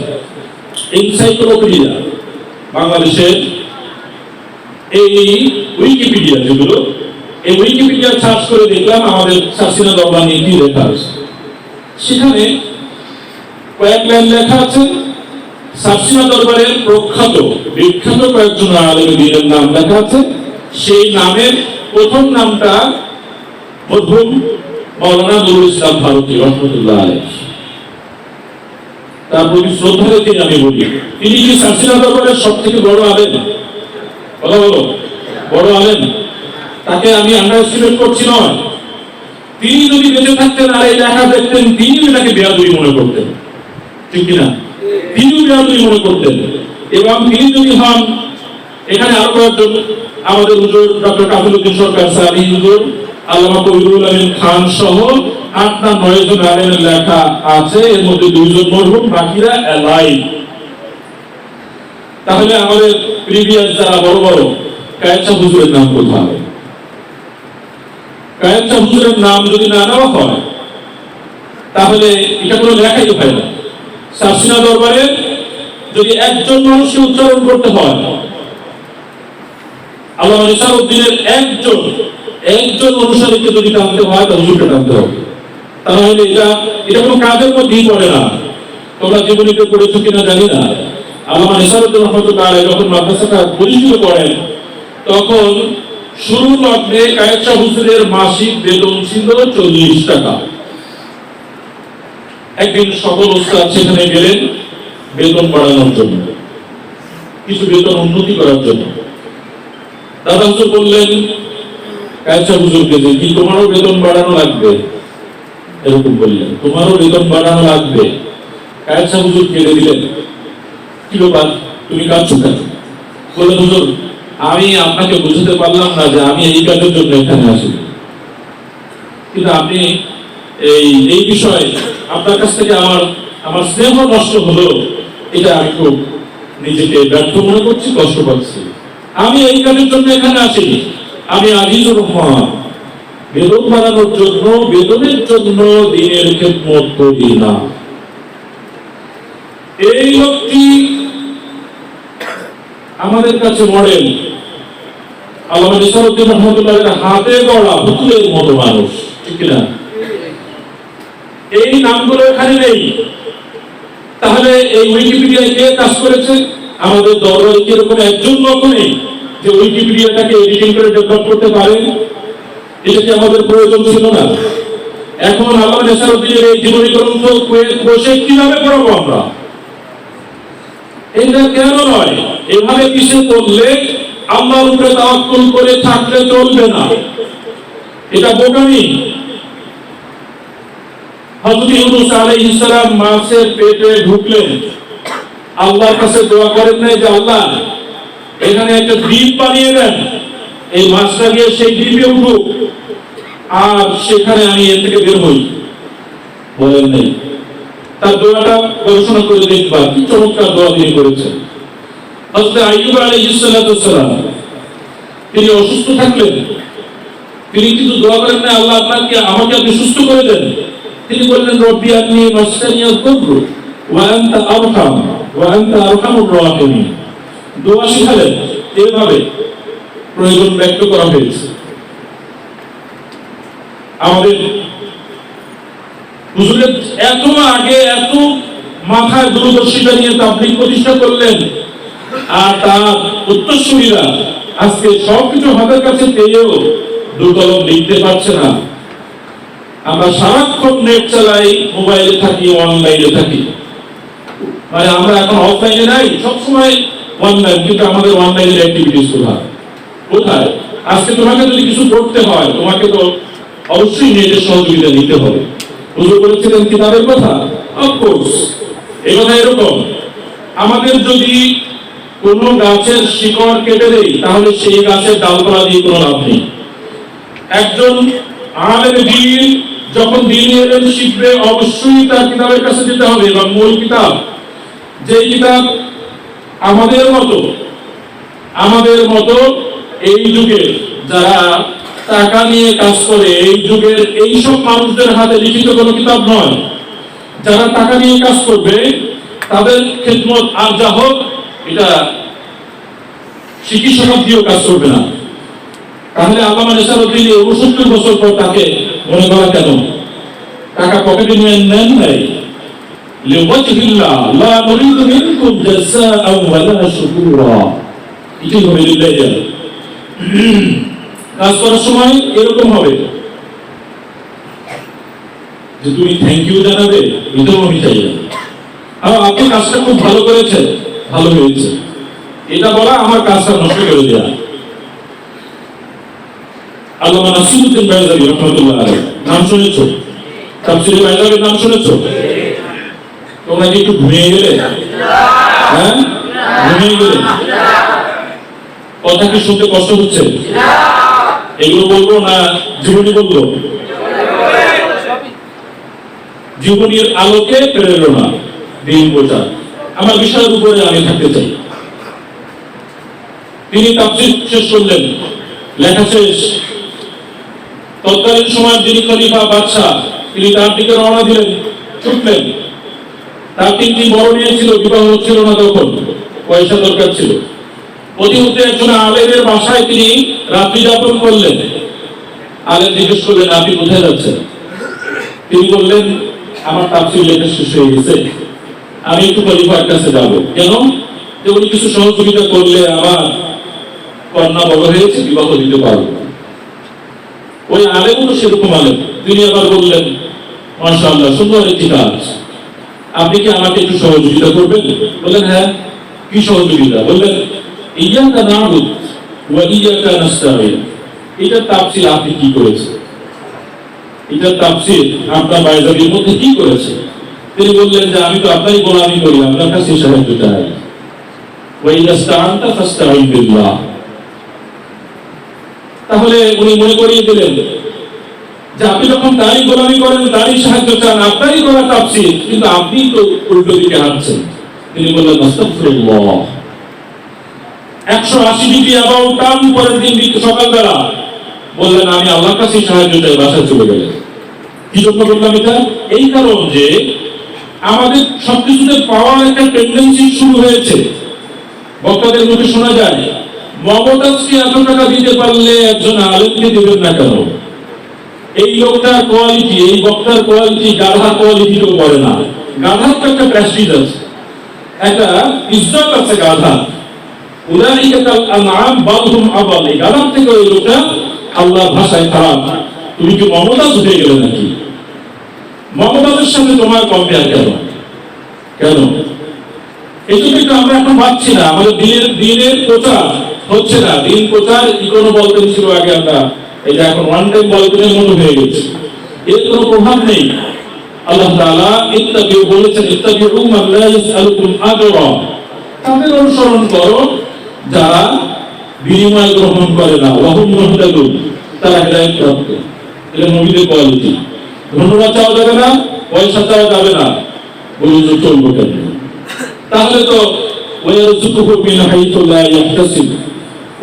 এনসাইক্লোপিডিয়া, বাংলাদেশের এই উইকিপিডিয়া, যেগুলো এই উইকিপিডিয়া সার্চ করে দেখলাম আমাদের শাসিনা দরবার নিয়ে কি লেখা আছে। সেখানে কয়েক লাইন লেখা আছে শাসিনা দরবারের বিখ্যাত কয়েকজন আলেম দ্বীনের নাম লেখা আছে। সেই নামের প্রথম নামটা মরহুম মাওলানা নুরুল ইসলাম ফারুকী রহমতুল্লাহ আলাইহি। তার প্রতি শ্রদ্ধা রেখে আমি বলি, তিনি কি শাসিনা দরবারের সব থেকে বড় আলেম? কথা বলো, বড় আলেম। তাকে আমি আন্ডারএস্টিমেট করছি নয়। তিনি যদি বেঁচে থাকতেন আর এই লেখা দেখতেন, তিনি এটাকে বেয়াদবি মনে করতেন, ঠিক কিনা? তিনিও বেয়াদবি মনে করতেন। এবং তিনি যদি হন, এখানে আরো কয়েকজন আমাদের হুজুর ডক্টর কাফিল উদ্দিন সরকার সালি হুজুর, আল্লামা কবিরুল আমিন খান সহ 8 না 9 জন আলেমের লেখা আছে, এর মধ্যে 2 জন মরহুম, বাকিরা অ্যালাইভ। তাহলে আমাদের প্রিভিয়াস যারা বড় বড় কায়েচ্ছা হুজুরের নাম কোথায়? কায়েচ্ছা হুজুরের নাম যদি না নেওয়া হয় তাহলে এটা কোনো লেখাই হয় না। শাসিনা দরবারে যদি একজন মানুষকে উচ্চারণ করতে হয়, আল্লামা নিসারউদ্দিনের একজন অনুসারীকে যদি টানতে হয় তাহলে হুজুরকে টানতে হবে। তাহলে এটা কোনো কাজের মধ্যেই পড়ে না। তোমরা জীবনীতে পড়েছো কিনা জানি না, আল্লামা নিসারউদ্দিন রহমতুল্লাহ আলাইহি যখন মাদ্রাসাটা পরিচিত করেন, তখন শুরু লগ্নে কায়েচ্ছা হুজুরের মাসিক বেতন ছিল 40 টাকা। একদিন সকল ওস্তাদ সেখানে গেলেন বেতন বাড়ানোর জন্য, কিছু বেতন উন্নতি করার জন্য। দাদা হুজুর বললেন কায়েচ্ছা হুজুরকে যে, কি তোমারও বেতন বাড়ানো লাগবে? এরকম বললেন, তোমারও বেতন বাড়ানো লাগবে। কায়েচ্ছা হুজুর কেঁদে দিলেন, কি ব্যাপার, তুমি কাঁদছো কেন? বললেন, হুজুর আমি আপনাকে বুঝতে পারলাম না যে আমি এই কাজের জন্য এখানে আসি, কিন্তু আপনি এই বিষয়ে আপনার কাছ থেকে আমার স্নেহ নষ্ট হলো, এটা আমি খুব নিজেকে ব্যর্থ মনে করছি, কষ্ট পাচ্ছি। আমি এই কাজের জন্য এখানে আসিনি, আমি আজিজুর রহমান বেতন বাড়ানোর জন্য, বেতনের জন্য দিনের খেদমত করি না। এই লোকটি আমাদের কাছে মডেল। আল্লামা নিসারউদ্দিন রহমতুল্লাহের হাতে গড়া পুতুলের মতো মানুষ, ঠিক না? এই নামগুলো এখানে নেই। তাহলে এই উইকিপিডিয়ায় কে কাজ করেছে? আমাদের দরবারে কি এরকম একজন লোক নেই যে উইকিপিডিয়াটাকে এডিটিং করে ডেভেলপ করতে পারেন? এটা কি আমাদের প্রয়োজন ছিল না? এখন আল্লামা নিসারউদ্দিনের এই জীবনী গ্রন্থ বসে কিভাবে পড়াবো আমরা? এটা কেন নয়, এভাবে কিসে করলে আল্লাহর উপরে তাওয়াক্কুল করে থাকলে চলবে না, এটা বোকামি। হযরত ইউনূস আলাইহিস সালাম মাছের পেটে ঢুকলেন, আল্লাহর কাছে দোয়া করেন নাই যে আল্লাহ এখানে একটা দ্বীপ বানিয়ে দেন, এই মাছটা গিয়ে সেই দ্বীপে উঠুক আর সেখানে আমি এর থেকে বের হই? বলেন নাই। তার দোয়াটা গবেষণা করে দেখবা কি চমৎকার দোয়া তিনি করেছেন। হযরত আইয়ুব আলাইহিস সালাম তিনি অসুস্থ থাকলেন, তিনি কিন্তু দোয়া করেন না আল্লাহ আমাকে আপনি সুস্থ করে দেন। তিনি বললেন রব্বি আন্নী মাসসানিয়াদ দুররু ওয়া আনতা আরহামুর রাহিমিন। দোয়া শিখালেন, এভাবে প্রয়োজন ব্যক্ত করা হয়েছে। আমাদের হুজুরের এত আগে এত মাথায় দূরদর্শিতা নিয়ে তাবলীগ প্রতিষ্ঠা করলেন, আর তার উত্তরসূরিরা আজকে সবকিছু হাতের কাছে পেয়েও দুর্গলভ লিখতে পারছে না। আমরা সারাক্ষণ নেট চালাই, মোবাইলে থাকি, অনলাইনে থাকি, মানে আমরা এখন অফলাইনে নাই, সবসময় অনলাইন, কিন্তু আমাদের অনলাইনের অ্যাক্টিভিটিস কোথায়? আজকে তোমাকে যদি কিছু করতে হয়, তোমাকে তো অবশ্যই নেটের সহযোগিতা নিতে হবে। হুজুর বলেছিলেন কিতাবের কথা, অফকোর্স এই কথা এরকম। আমাদের যদি কোন গাছের শিকড় কেটে দেই, তাহলে সেই গাছের ডালপালা দিয়ে কোনো লাভ নেই। একজন আলেম দ্বীন যখন দ্বীনের ইলম শিখবে, অবশ্যই তার কিতাবের কাছে যেতে হবে, এবং মূল কিতাব, যে কিতাব আমাদের মতো এই যুগে যারা টাকা নিয়ে কাজ করে, এই যুগের এইসব মানুষদের হাতে লিখিত কোনো কিতাব নয়। যারা টাকা নিয়ে কাজ করবে তাদের খিদমত আর যা হোক, এটা চিকিৎসা দিয়েও কাজ করবে না। তাহলে আল্লামা নেসারউদ্দিন 69 বছর পর তাকে মনে করা কেন? টাকা পকেটে নিয়ে নেন নাই, লিওয়াজহিল্লাহ লা নুরিদু মিনকুম জাযাআন ওয়ালা শুকুরা, এটাই হবে লিল্লাহ। কাজ করার সময় এরকম হবে যে তুমি থ্যাংক ইউ জানাবে, এটাও আমি চাই না। আর আপনি কাজটা খুব ভালো করেছেন, ভালো হয়েছে, এটা বলা আমার কাজটা নষ্ট করে দেওয়া। আল্লামা নাসিরউদ্দিন বাইজাবি রাহমাতুল্লাহ আলাইহি নাম শুনেছো? তাফসীরে বাইজাবির নাম শুনেছো? তোমরা কি একটু ঘুমিয়ে গেলে? হ্যাঁ, ঘুমিয়ে গেলে? কথা কি শুনতে কষ্ট হচ্ছে? এগুলো বলবো না জীবনী বলবো? জীবনীর আলোকে প্রেরণা দিন বোঝা, আমার বিষয়ের উপরে আমি থাকতে চাই। তিনি তাফসীর শেষ করলেন, লেখা শেষ। তৎকালীন সময় যিনি খলিফা বাদশাহ, তিনি তার দিকে রওনা দিলেন, ছুটলেন। তার 3টি বড় মেয়ে ছিল, বিবাহ হচ্ছিল না, তখন পয়সা দরকার ছিল। প্রতিমধ্যে একজন আলেমের বাসায় তিনি রাত্রি যাপন করলেন। আলেম জিজ্ঞেস করলেন, আপনি কোথায় যাচ্ছেন? তিনি বললেন, আমার তাফসীর লেখা শেষ হয়ে গেছে, আমি একটু খলিফার কাছে যাব। কেন? যে উনি কিছু সহযোগিতা করলে আমার কন্যা বড় হয়েছে, বিবাহ দিতে পারবো। ওই আলেমও তো সেরকম আলেম, তিনি আবার বললেন, মাশাআল্লাহ, সুন্দর একটি কাজ, আপনি কি আমাকে একটু সহযোগিতা করবেন? বললেন, হ্যাঁ, কি সহযোগিতা? বললেন, ইয়াকা না'বুদু ওয়া ইয়াকা নাস্তাঈন। এটা তাফসীর আপনি কি করেছে? এটা তাফসীর আপনার বাইজাবির মধ্যে কি করেছে? তিনি বললেন যে আমি তো আপনারই গোলামি করি, আপনার কাছে সাহায্য চাই। ওয়া ইযা ইসতাআনতা ফাসতাঈন বিল্লাহ। তাহলে উনি মনে করিয়ে দিলেন যে আপনি যখন তারই গোলামি করেন, তারই সাহায্য চান, আপনারই করা তাফসীর, কিন্তু আপনি তো উল্টো দিকে হাঁটছেন। তিনি বললেন, আস্তাগফিরুল্লাহ। 180 ডিগ্রি অ্যাবাউট টার্ন পরের দিন সকালবেলা বললেন, আমি আল্লাহর কাছে সাহায্য চাই, বাসায় চলে গেলেন। কি জন্য বললাম এটা? এই কারণ যে আমাদের সবকিছুতে পাওয়ার একটা টেন্ডেন্সি শুরু হয়েছে। বক্তাদের মুখে শোনা যায়, মমতাজকে এত টাকা দিতে পারলে একজন আলেমকে দেবেন না কেন? এই লোকটার কোয়ালিটি, এই বক্তার কোয়ালিটি গাধা কোয়ালিটিও পড়ে না। গাধার তো একটা প্রেস্টিজ আছে, একটা ইজ্জত আছে গাধা। উলাইকা কাল আনআম বাল হুম আযাল। এই গাধার থেকে ওই লোকটা আল্লাহর ভাষায় খারাপ। তুমি কি মমতাজ হয়ে গেলে নাকি? মমতাজের সাথে তোমার কম্পেয়ার কেন? কেন? এই জন্য তো আমরা এখন ভাবছি না, আমাদের দিনের প্রচার হচ্ছে না। দিন প্রচার ইকোনো বলতেন ছিল আগে, আমরা এটা এখন ওয়ান টাইম বলতেনের মতো হয়ে গেছে, এর কোনো প্রভাব নেই। আল্লাহ তাআলা ইত্তাবিউ বলেছেন, ইত্তাবিউ মান লা ইয়াসআলুকুম আজরা। তাদের অনুসরণ করো যারা বিনিময় গ্রহণ করে না। ওয়া হুম মুহতাদুন, তারা হেদায়েত প্রাপ্ত। এটা নবীদের কোয়ালিটি। ধন্যবাদ চাওয়া যাবে না, পয়সা চাওয়া যাবে না, বলে যে চলবো কেন? তাহলে তো ওয়ারযুকুহু মিন হাইতু লা ইয়াহতাসিব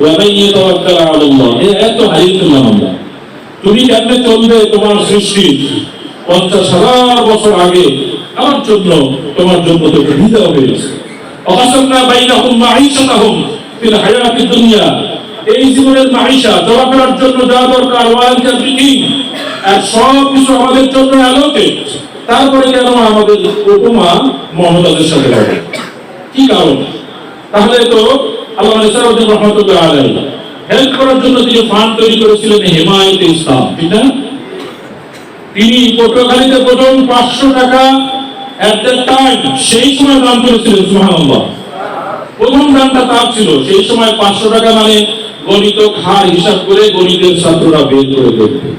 ওয়া মান ইয়াতাওয়াক্কাল আলাল্লাহ, এই এত হারিয়ে ফেললাম আমরা। তুমি কেমনে চলবে? তোমার সৃষ্টি 50,000 বছর আগে আমার জন্য, তোমার জন্য তো হৃদয় হয়েছে। অকাসমনা বাইনাহুম মাঈশাতাহুম ফিল হায়াতিদ দুনিয়া, এই জীবনের মাঈশা চলাফেরার জন্য যা দরকার, ওয়ালকা বিহি, আর সব কিছু আমাদের জন্য অ্যালোকেট। তারপরে কেন আমাদের উপমা মমতাজের সাথে হবে? কি কারণ? তাহলে তো আল্লামা নেসারউদ্দিন রাহমাতুল্লাহ আলাইহি হেল্প করার জন্য তিনি ফান্ড তৈরি করেছিলেন হেমায়েতে ইসলাম, ঠিক না? তিনি পটুয়াখালীতে প্রথম 500 টাকা এট দ্যাট টাইম সেই সময় দান করেছিলেন। সুবহানাল্লাহ, প্রথম দানটা তার ছিল। সেই সময় 500 টাকা মানে গণিত খার হিসাব করে গণিতের ছাত্ররা বের করে দেখবে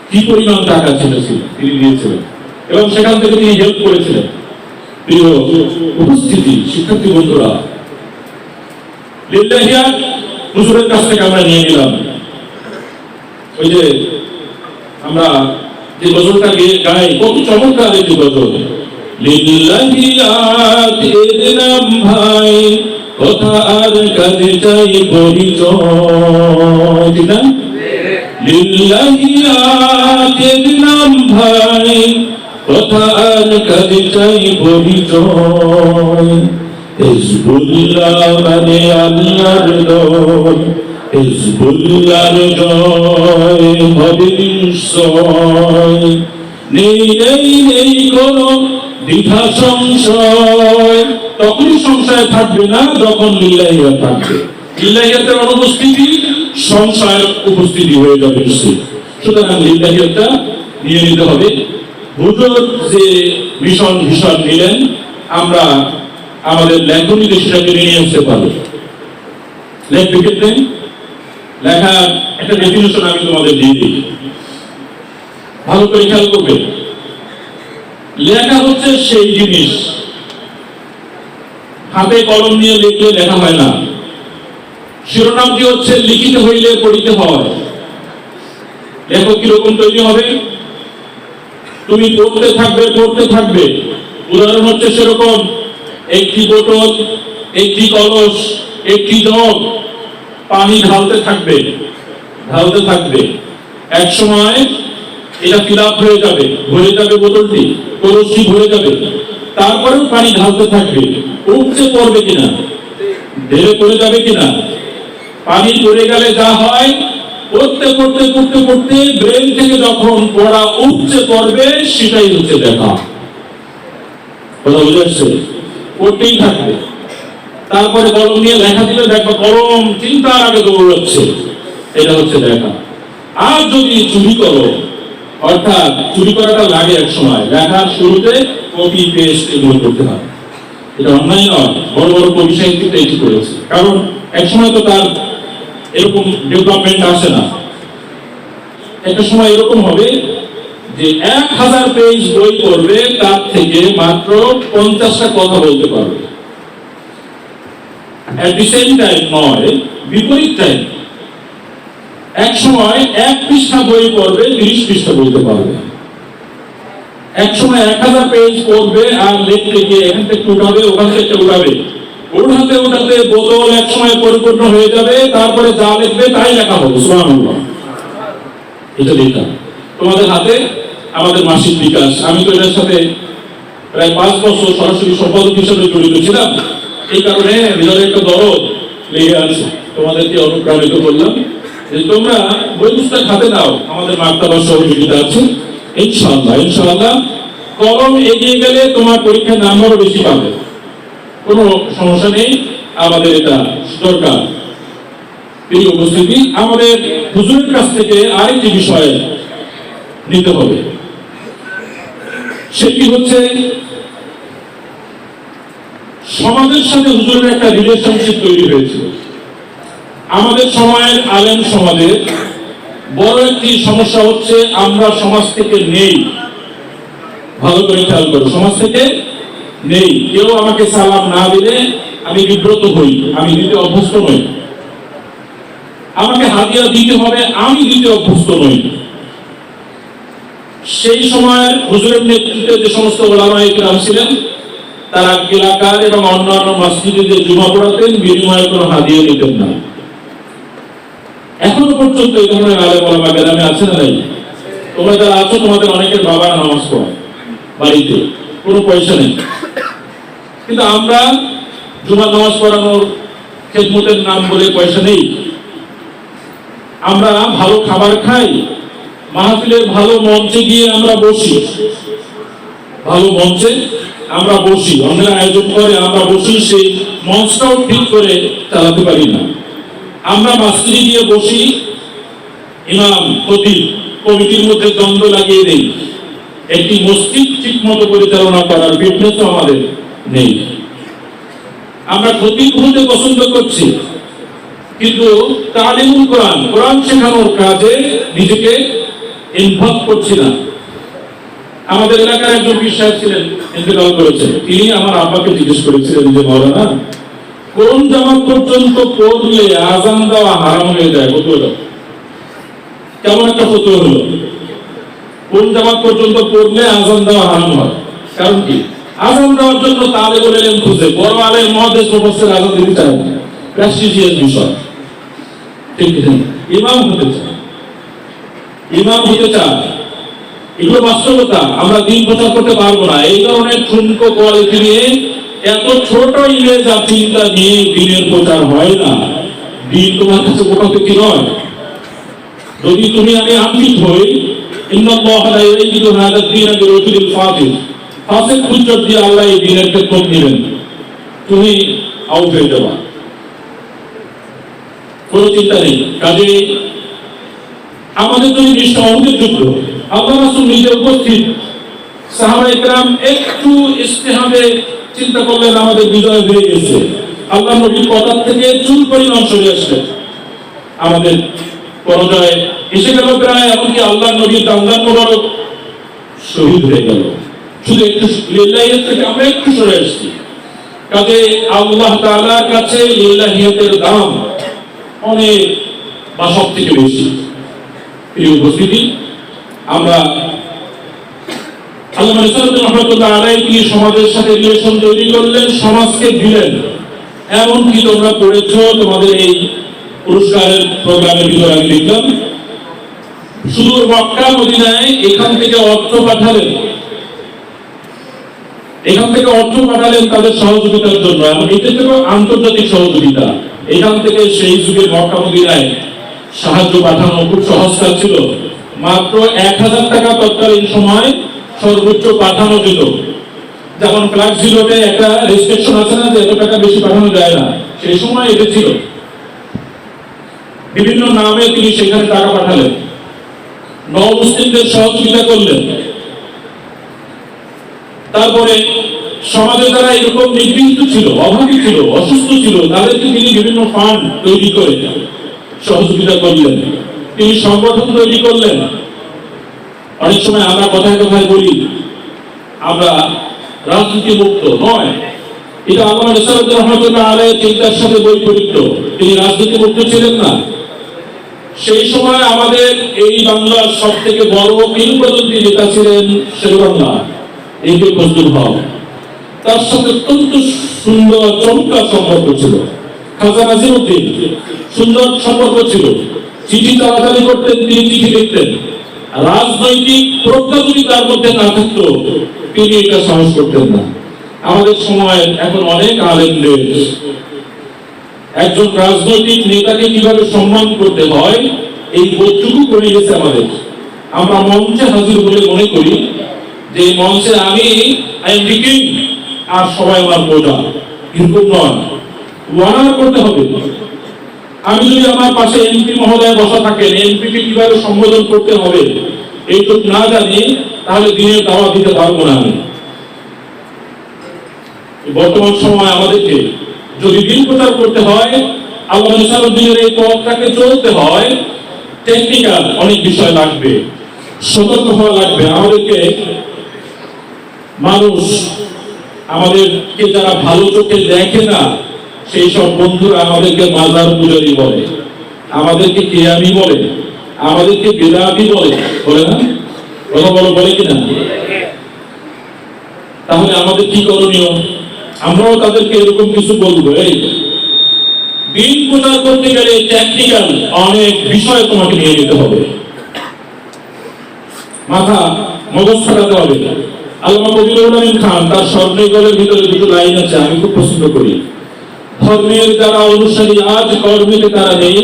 কি পরিমাণ টাকা ছিল তিনি দিয়েছিলেন, এবং সেখান থেকে তিনি হেল্প করেছিলেন। প্রিয় উপস্থিতি, শিক্ষার্থী বন্ধুরা, লিল্লাহিয়া হুজুরের কাছ থেকে আমরা নিয়ে নিলাম ওই যে আমরা যে গজলটা গাই, কত চমৎকার একটি গজল। লিল্লাহিয়া দিলাম ভাই, কথা আর কাজে চাই পরিচয়, ঠিক না? লিল্লাহিয়া দিলাম ভাই, কথা আর কাজে চাই পরিচয়। হিজবুল্লাহ মানে আল্লাহর দল, হিজবুল্লাহর জয় হবে নিশ্চয়। নেই নেই নেই কোনো দ্বিধা সংশয়, তখনই সংশয় থাকবে না যখন লিল্লাহিয়া থাকবে। লিল্লাহিয়াতের অনুপস্থিতি সংশয়ের উপস্থিতি হয়ে যাবে। সুতরাং লিল্লাহিয়াতটা নিয়ে নিতে হবে। হুজুর যে ভীষণ নিলেন, আমরা আমাদের লেখনীতে সেটাকে নিয়ে আসতে পারবো। লেখা একটা ডেফিনেশন আমি তোমাদের দিয়ে দিই, ভালো করে খেয়াল করবে। লেখা হচ্ছে সেই জিনিস, হাতে কলম নিয়ে লিখলে লেখা হয় না। শিরোনামটি হচ্ছে লিখিত হইলে পড়িতে হয়। লেখক কিরকম তৈরি হবে? তুমি পড়তে থাকবে। উদাহরণ হচ্ছে সেরকম, একটি বোতল, একটি কলস, একটি জগ, পানি ঢালতে থাকবে। এক সময় এটা ফিল আপ হয়ে যাবে, ভরে যাবে বোতলটি, কলসটি ভরে যাবে। তারপরেও পানি ঢালতে থাকবে। উপচে পড়বে কিনা, ঢেলে পড়ে যাবে কিনা? পানি পড়ে গেলে যা হয়, পড়তে ব্রেন থেকে যখন পড়া উপচে পড়বে, সেটাই হচ্ছে দেখা। কথা বুঝে আসছে? পড়তেই থাকবে। তারপরে কলম নিয়ে লেখা দিলে দেখো কলম চিন্তার আগে দৌড়াচ্ছে, এটা হচ্ছে দেখা। আর যদি চুরি করো, অর্থাৎ চুরি করাটা লাগে এক সময়, লেখার শুরুতে কপি পেস্ট এগুলো করতে হয়। এটা অন্যায় নয়, বড় কবি সাহিত্যিক এটি করেছে। কারণ এক সময় তো তার এরকম ডেভেলপমেন্ট আসে না। একটা সময় এরকম হবে যে 1000 পেজ বই পড়বে, তার থেকে মাত্র 50টা কথা বলতে পারবে। এট দি সেম টাইম নয়, বিপরীত টাইম। এক সময় 1 পৃষ্ঠা বই পড়বে, 30 পৃষ্ঠা বলতে পারবে। এক সময় 1000 পেজ পড়বে আর লিখতে গিয়ে এখান থেকে উঠাবে, ওখান থেকে উঠাবে, উঠাতে বোতল এক সময় পরিপূর্ণ হয়ে যাবে। তারপরে যা লিখবে তাই লেখা হবে। সুবহানাল্লাহ, এটা লেখা তোমাদের হাতে। আমাদের মাসিক বিকাশ, আমি তো এটার সাথে প্রায় 5 বছর সরাসরি সম্পাদক হিসেবে জড়িত ছিলাম। এই কারণে ভিতরে একটা দরদ লেগে আছে। তোমাদেরকে অনুপ্রাণিত করলাম যে তোমরা বই পুস্তক হাতে নাও, আমাদের মাক্তাবার সহযোগিতা আছে। ইনশাআল্লাহ কলম এগিয়ে গেলে তোমার পরীক্ষার নাম্বারও বেশি পাবে, কোনো সমস্যা নেই। আমাদের এটা দরকার। এই উপস্থিতি আমাদের হুজুরের কাছ থেকে আরেকটি বিষয় নিতে হবে, সেটি হচ্ছে সমাজের সাথে হুজুরের একটা রিলেশনশিপ তৈরি হয়েছিল। আমাদের সময়ের আলেম সমাজের বড় একটি সমস্যা হচ্ছে আমরা সমাজ থেকে নেই। ভালো করে খেয়াল করো, সমাজ থেকে নেই। কেউ আমাকে সালাম না দিলে আমি বিব্রত হই, আমি দিতে অভ্যস্ত নই। আমাকে হাদিয়া দিতে হবে, আমি দিতে অভ্যস্ত নই। সেই সময় হুজুরের নেতৃত্বে যে সমস্ত ওলামায়ে কিরাম ছিলেন, তারা এলাকার এবং অন্যান্য মসজিদে যে জুমা পড়াতেন, বিনিময়ে কোনো হাদিয়া নিতেন না। এখনো পর্যন্ত এই ধরনের আলেম ওলামা গ্রামে আছে না নাই? তোমরা যারা আছো, তোমাদের অনেকের বাবা নামাজ পড়ে বাড়িতে, কোনো পয়সা নেই, কিন্তু আমরা জুমার নামাজ পড়ানোর খেদমতের নাম বলে পয়সা নেই। আমরা ভালো খাবার খাই, মাহফিলের ভালো মঞ্চে গিয়ে আমরা বসি, ভালো মঞ্চে আমরা বসি, অন্যরা আয়োজন করে আমরা বসি, সেই মঞ্চটাও ঠিক করে চালাতে পারি না। আমরা মাস্টারি দিয়ে বসি, ইমাম খতিব কমিটির মধ্যে দ্বন্দ্ব লাগিয়ে দেই, একটি মসজিদ ঠিক মতো পরিচালনা করার ফিটনেসও আমাদের নেই। আমরা খতিব হতে পছন্দ করছি, কিন্তু তালিমুল কোরআন, কোরআন শেখানোর কাজে নিজেকে ইনভলভ করছি না। আমাদের এলাকার একজন পীর সাহেব ছিলেন, ইন্তেকাল করেছে। তিনি আমার আব্বাকে জিজ্ঞেস করেছিলেন যে মাওলানা, কোন জামাত পর্যন্ত পড়লে আযান দেওয়া হারাম হয়ে যায়? ফতোয়া কেমন একটা ফতোয়া হলো, কোন জামাত পর্যন্ত পড়লে আযান দেওয়া হারাম হয়? কারণ কি? আযান দেওয়ার জন্য তালেবুল ইলম খুঁজে, বড় আলেম মহাদেশ মুফাসসির আযান দিতে চায় না, প্রেস্টিজিয়াস বিষয়। ঠিক আছে, ইমাম হতে চায়, ইমাম হতে চায়, এগুলো বাস্তবতা। আমরা দিন প্রচার করতে পারবো না এই ধরনের ঠুনকো কোয়ালিটি নিয়ে, এত ছোট ইমেজ আর চিন্তা নিয়ে দিনের প্রচার হয় না। দিন তোমার কাছে কোথাও কি নয়। যদি তুমি আমি আনফিট হই, ইন্নাল্লাহা লা ইউরিদু হাযা দ্বীনা বিরাজুলিল ফাসিক, ফাসিক হুজ্জত দিয়ে আল্লাহ এই দিনের খেদমত নেবেন, তুমি আউট হয়ে যাবা, কোনো চিন্তা নেই। কাজে আমাদের জন্য নিষ্ঠা অমুকের যুদ্ধ। আল্লাহ রাসূল নিজে উপস্থিত, সাহাবায়ে কেরাম একটু ইজতিহাদে চিন্তা করলেন আমাদের বিজয় হয়ে গেছে। আল্লাহ নবীর কথা থেকে চুল পরিমাণ সরে আসছে, আমাদের পরাজয় এসে গেল প্রায়। এমনকি আল্লাহ নবীর দান্দান মোবারক শহীদ হয়ে গেল, শুধু একটু লিল্লাহিয়াত থেকে আমরা একটু সরে আসছি। কাজে আল্লাহ তাআলার কাছে লিল্লাহিয়াতের দাম অনেক বা সব থেকে বেশি। প্রিয় উপস্থিতি, আমরা আল্লামা রিসালাতুল রহমাতুল্লাহ আলাইহি কি সমাজের সাথে রিলেশন তৈরি করলেন, সমাজকে দিলেন। এমনকি তোমরা পড়েছো তোমাদের এই পুরস্কারের প্রোগ্রামের ভিতরে আমি দেখলাম, শুধু মক্কা মদিনায় এখান থেকে অর্থ পাঠালেন, এখান থেকে অর্থ পাঠালেন তাদের সহযোগিতার জন্য। এবং এটা ছিল আন্তর্জাতিক সহযোগিতা। এখান থেকে সেই যুগে মক্কা মদিনায় সাহায্য পাঠানো খুব সহজ কাজ ছিল। মাত্র 1000 টাকা তৎকালীন সময় সর্বোচ্চ পাঠানো যেত। যেমন ফ্ল্যাগ জিরোতে একটা রেস্ট্রিকশন আছে না, যে এত টাকা বেশি পাঠানো যায় না, সেই সময় এটা ছিল। বিভিন্ন নামে তিনি সেখানে টাকা পাঠালেন, নও-মুসলিমদের সহযোগিতা করলেন। তারপরে সমাজে যারা এরকম নিগৃহীত ছিল, অভাবী ছিল, অসুস্থ ছিল, তাদেরকে তিনি বিভিন্ন ফান্ড তৈরি করে সহযোগিতা করলেন। তিনি সংগঠন তৈরি করলেন। অনেক সময় আমরা কথায় কথায় বলি আমরা রাজনীতি মুক্ত নয়, এটা আল্লামা রিসালাতুল রহমাতুল্লাহ আলাইহির চিন্তার সাথে বৈপরীত্য। তিনি রাজনীতি মুক্ত ছিলেন না। সেই সময় আমাদের এই বাংলার সব থেকে বড় কিংবদন্তি নেতা ছিলেন শেরেবাংলা একে ফজলুল হক। তার সাথে অত্যন্ত সুন্দর চমৎকার সম্পর্ক ছিল। খাজা নাজিরউদ্দিন, সুন্দর সম্পর্ক ছিল। চিঠি চালাচালি করতেন, তিনি চিঠি লিখতেন। রাজনৈতিক প্রজ্ঞা যদি তার মধ্যে না থাকতো, তিনি এটা সাহস করতেন না। আমাদের সময় এখন অনেক আলেমদের একজন রাজনৈতিক নেতাকে কিভাবে সম্মান করতে হয় এই বোধটুকু করে গেছে আমাদের। আমরা মঞ্চে হাজির বলে মনে করি যে মঞ্চে আমি কিং আর সবাই আমার প্রজা, এরকম নয়। ওয়ানার করতে হবে। আমি যদি আমার পাশে এমপি মহোদয় বসা থাকেন, এমপিকে কিভাবে সম্বোধন করতে হবে এইটুকু না জানি, তাহলে দিনের দাওয়া দিতে পারবো না আমি। বর্তমান সময় আমাদেরকে যদি দিন প্রচার করতে হয়, আল্লামা রিসালাতুদ্দিনের এই পথটাকে চলতে হয়, টেকনিক্যাল অনেক বিষয় লাগবে, সতর্ক হওয়া লাগবে। আমাদেরকে মানুষ, আমাদেরকে যারা ভালো চোখে দেখে না, সেই সব বন্ধুরা আমাদেরকে মাজার পূজারী বলে, আমাদেরকে কেয়ামি বলে, আমাদেরকে বেদাতি বলে, বলে না? কথা বলো, বলে কিনা? তাহলে আমাদের কি করণীয়? আমরাও তাদেরকে এরকম কিছু বলবো, এই দিন প্রচার করতে গেলে টেকনিক্যাল অনেক বিষয় তোমাকে নিয়ে যেতে হবে, মাথা মগজ খাটাতে হবে। আল্লামা কবিরুল আমিন খান তার স্বর্ণের ভিতরে দুটো লাইন আছে, আমি খুব পছন্দ করি। ধর্মের যারা অনুসারী আজ কর্মেতে তারা নেই,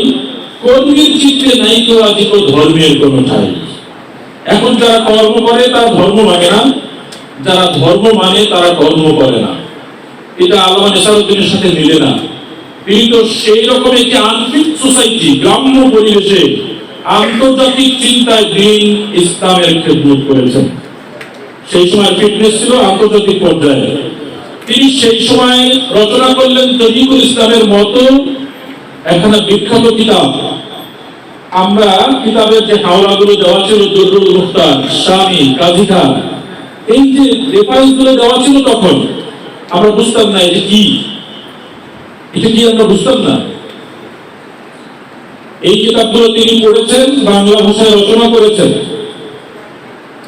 কর্মের চিত্তে নাই তো আজকে ধর্মের কোনো ঠাই। এখন যারা কর্ম করে তারা ধর্ম মানে না, যারা ধর্ম মানে তারা কর্ম করে না। এটা আল্লামা রিসালাতুদ্দিনের সাথে মিলে না। তিনি তো সেই রকম একটি আনফিট সোসাইটি, গ্রাম্য পরিবেশে আন্তর্জাতিক চিন্তায় দিন ইসলামের খেদমত করেছেন। সেই সময় ফিটনেস ছিল আন্তর্জাতিক পর্যায়ে। তিনি সেই সময় রচনা করলেন তরিকুল ইসলামের মতো একখানা বিখ্যাত কিতাব। আমরা কিতাবের যে হাওলাগুলো দেওয়া ছিল, দুররুল মুখতার, শামী, কাজী খান, এই যে রেফারেন্স গুলো দেওয়া ছিল, তখন আমরা বুঝতাম না এটা কি, আমরা বুঝতাম না। এই কিতাবগুলো তিনি পড়েছেন, বাংলা ভাষায় রচনা করেছেন।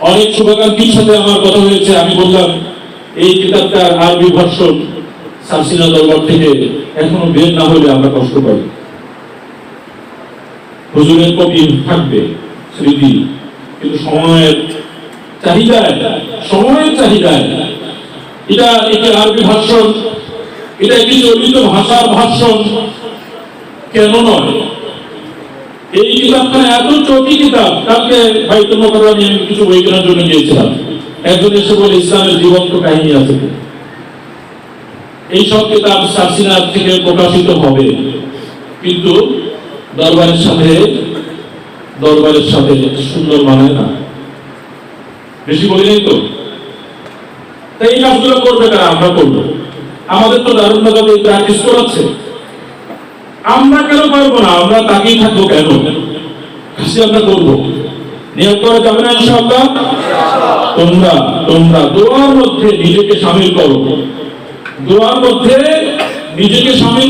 অনেক শুভাকাঙ্ক্ষীর সাথে আমার কথা হয়েছে, আমি বললাম এই কিতাবটার আরবি ভার্সন সারসিনা দরবার থেকে এখনো বের না হলে আমরা কষ্ট পাই। হুজুরের কপি থাকবে স্মৃতি, কিন্তু সময়ের চাহিদায় এটা একটি আরবি ভার্সন, এটা একটি চলিত ভাষার ভার্সন কেন নয়? এই কিতাবখানা এত চটি কিতাব। কালকে বাইতুল মোকাররমে আমি কিছু বই কেনার জন্য গিয়েছিলাম, একজন এসে বলে ইসলামের জীবন্ত কাহিনী আছে। এই সব কিতাব সারসিনা থেকে প্রকাশিত হবে, কিন্তু দরবারের সাথে সুন্দর মানে না। বেশি বলি নাই তো? এই কাজগুলো করবে কারা? আমরা করবো। আমাদের তো দারুণ ভাবে প্র্যাকটিস করাচ্ছে, আমরা কেন পারবো না? আমরা তাকেই থাকবো কেন? আমরা করবো, নিয়োগ করা যাবে না ইনশাআল্লাহ। তোমরা দোয়ার মধ্যে নিজেকে শামিল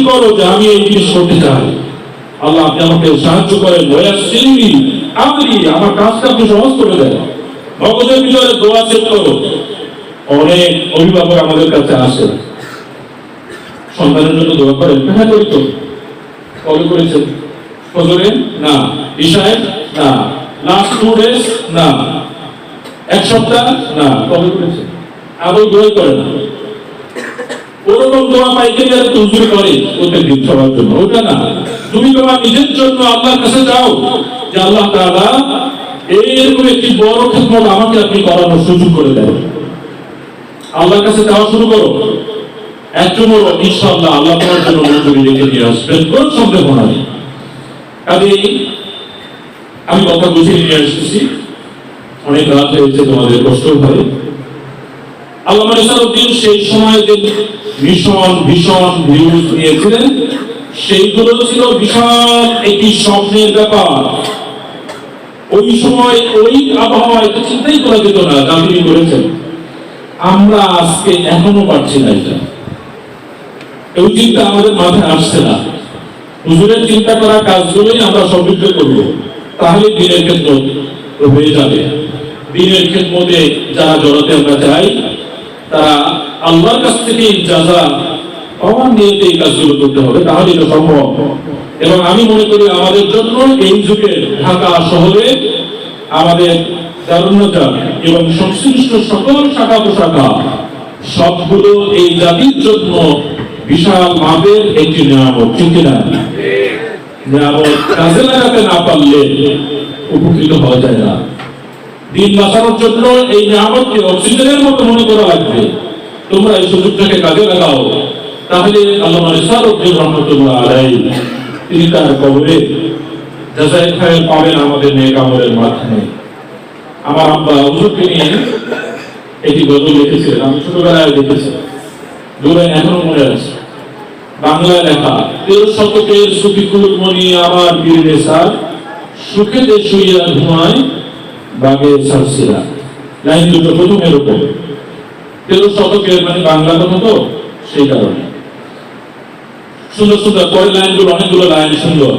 করো, যে আমি এই জিনিস করতে চাই। আল্লাহ আপনি আমাকে সাহায্য করেন, আমার কাজটা আপনি সহজ করে দেন। মগজের ভিতরে দোয়া চেক করো। অনেক অভিভাবক আমাদের কাছে আসে, সন্তানের জন্য দোয়া করেন। হ্যাঁ করি তো। কবে করেছেন? ফজরে না, ইশায় না, লাস্ট 2 days না, এক সপ্তাহ না, কবে করেছেন? আদৌ দোয়া করে না। ওরকম দোয়া পাইতে গেলে তো হুজুর করে প্রত্যেক দিন সবার জন্য, ওটা না। তুমি তোমার নিজের জন্য আল্লাহর কাছে যাও যে আল্লাহ তাআলা এইরকম একটি বড় খেদমত আমাকে আপনি করানোর সুযোগ করে দেন। আল্লাহর কাছে যাওয়া শুরু করো। একজন ইনশাআল্লাহ আল্লাহ তোমার জন্য মঞ্জুরি রেখে দিয়ে আসবেন, কোন সন্দেহ নাই। কাজেই আমি কথা বুঝিয়ে নিয়ে আসতেছি, অনেক রাত হয়েছে, তোমাদের কষ্ট হয়। আল্লামা নেসারউদ্দিন সেই সময় যে ভীষণ ভিউজ নিয়েছিলেন, সেইগুলো ছিল বিশাল একটি স্বপ্নের ব্যাপার। ওই সময় ওই আবহাওয়ায় তো চিন্তাই করা যেত না যা তিনি করেছেন। আমরা আজকে এখনো পারছি না, এটা ওই চিন্তা আমাদের মাথায় আসছে না। হুজুরের চিন্তা করা কাজগুলোই আমরা সমৃদ্ধ করব, তাহলে দিনের খেদমত হয়ে যাবে। দিনের খেদমতে যারা জড়াতে আমরা চাই, তারা আল্লাহর কাছ থেকে ইজাজা পাওয়ার নিয়তে এই কাজগুলো করতে হবে, তাহলে এটা সম্ভব। এবং আমি মনে করি আমাদের জন্য এই যুগে ঢাকা শহরে আমাদের দারুণতা এবং সংশ্লিষ্ট সকল শাখা প্রশাখা সবগুলো এই জাতির জন্য বিশাল মাপের একটি নিয়ামত। ঠিক না? নিয়ামত কাজে লাগাতে না পারলে উপকৃত হওয়া যায় না। দিন বাঁচানোর জন্য এই নিয়ামতকে অক্সিজেনের মতো মনে করা লাগবে। তোমরা এই সুযোগটাকে কাজে লাগাও, তাহলে আল্লামা নেসারউদ্দিন রহমাতুল্লাহ আলাইহি তিনি তার কবরে জাযায়ে খায়র পাবেন আমাদের নেক আমলের মাধ্যমে। আমার আব্বা হুজুরকে নিয়ে একটি গজল লিখেছিলেন, আমি ছোটবেলায় দেখেছি, দূরে এখনো মনে আছে। বাংলা লেখা, 13 শতকের সুফিকুল মনি আমার বীর নেসার, সুখেতে শুইয়া ঘুমায় বাগে সারসিরা। লাইন দুটো প্রথম এরকম। 13 শতকের মানে বাংলা কথা তো, সেই কারণে সুন্দর পরের লাইনগুলো, অনেকগুলো লাইন সুন্দর।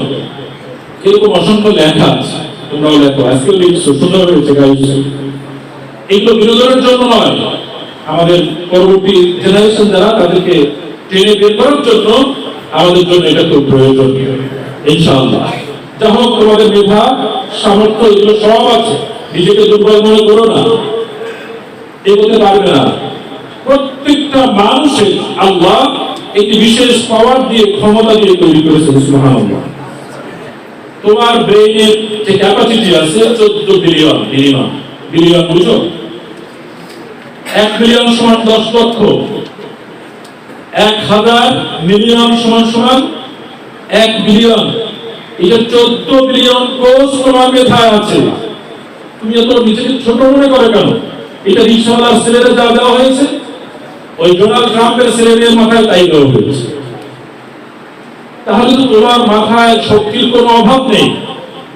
এরকম অসংখ্য লেখা আছে, তোমরাও লেখো, আজকেও লিখছো, সুন্দর হয়েছে গাইছ। এইগুলো বিনোদনের জন্য নয়, আমাদের পরবর্তী জেনারেশন যারা, তাদেরকে ট্রেনে বের করার জন্য আমাদের জন্য এটা খুব প্রয়োজনীয় ইনশাআল্লাহ। যা হোক, তোমাদের মেধা, সামর্থ্য এগুলো সব আছে, নিজেকে দুর্বল মনে করো না, এগোতে পারবে না। প্রত্যেকটা মানুষের আল্লাহ একটি বিশেষ পাওয়ার দিয়ে, ক্ষমতা দিয়ে তৈরি করেছেন। সুবহানাল্লাহ। তোমার ব্রেইনের যে ক্যাপাসিটি আছে 14 বিলিয়ন, বিলিয়ন বুঝো? 1 বিলিয়ন সমান 10 লক্ষ, 1000 মিলিয়ন সমান 1 বিলিয়ন, এটা 14 বিলিয়ন কোষ তোমার মেধায় আছে। তুমি এত নিজেকে ছোট মনে করে কেন? এটা রিকশাওয়ালার ছেলেদের যা দেওয়া হয়েছে, ওই ডোনাল্ড ট্রাম্পের ছেলেদের মাথায় তাই দেওয়া হয়েছে। তাহলে তো তোমার মাথায় শক্তির কোনো অভাব নেই।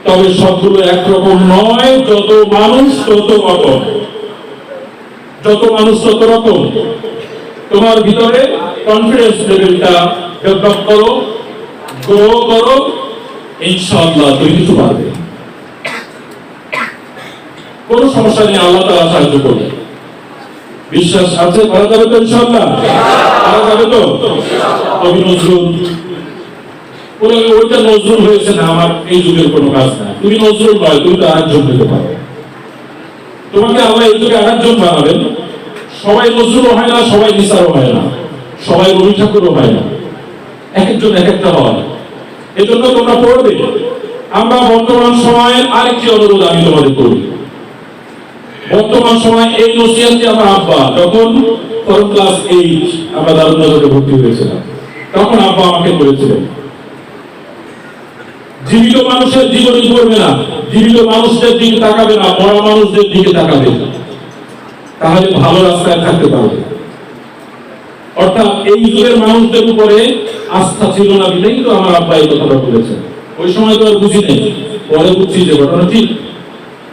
তবে সবগুলো একরকম নয়, যত মানুষ তত রকম, যত মানুষ তত রকম। তোমার ভিতরে কনফিডেন্স লেভেলটা ডেভেলপ করো, গ্রো করো, ইনশাআল্লাহ তুমি কিছু পারবে। কোনো সমস্যা নেই, আল্লাহ তাআলা সাহায্য করবে। বিশ্বাস আছে, করা যাবে তো ইনশাআল্লাহ? করা যাবে তো? কবি নজরুল ওইটা নজরুল হয়েছে না, আমার এই যুগের কোনো কাজ না। তুমি নজরুল নয়, তুমি তো আরেকজন হতে পারো। তোমাকে আল্লাহ এই যুগে আরেকজন বানাবেন। সবাই নজরুলও হয় না, সবাই নিসারও হয় না, সবাই রবি ঠাকুরও হয় না, এক একজন এক একটা হয়। এজন্য তোমরা পড়বে। আমরা বর্তমান সময়ে আরেকটি অনুরোধ আমি তোমাদের করি। বর্তমান সময় এই নসিহতটি আমার আব্বা যখন ক্লাস 8 আমরা দারুন নাজাতে ভর্তি হয়েছিলাম, তখন আব্বা আমাকে বলেছিলেন, জীবিত মানুষের জীবনী পড়বে না, জীবিত মানুষদের দিকে তাকাবে না, মরা মানুষদের দিকে তাকাবে, তাহলে ভালো রাস্তায় থাকতে পারবে। অর্থাৎ এই যুগের মানুষদের উপরে আস্থা ছিল না বিধাই তো আমার আব্বা এই কথাটা বলেছেন। ওই সময় তো আর বুঝি নেই, পরে বুঝছি যে ঘটনা ঠিক।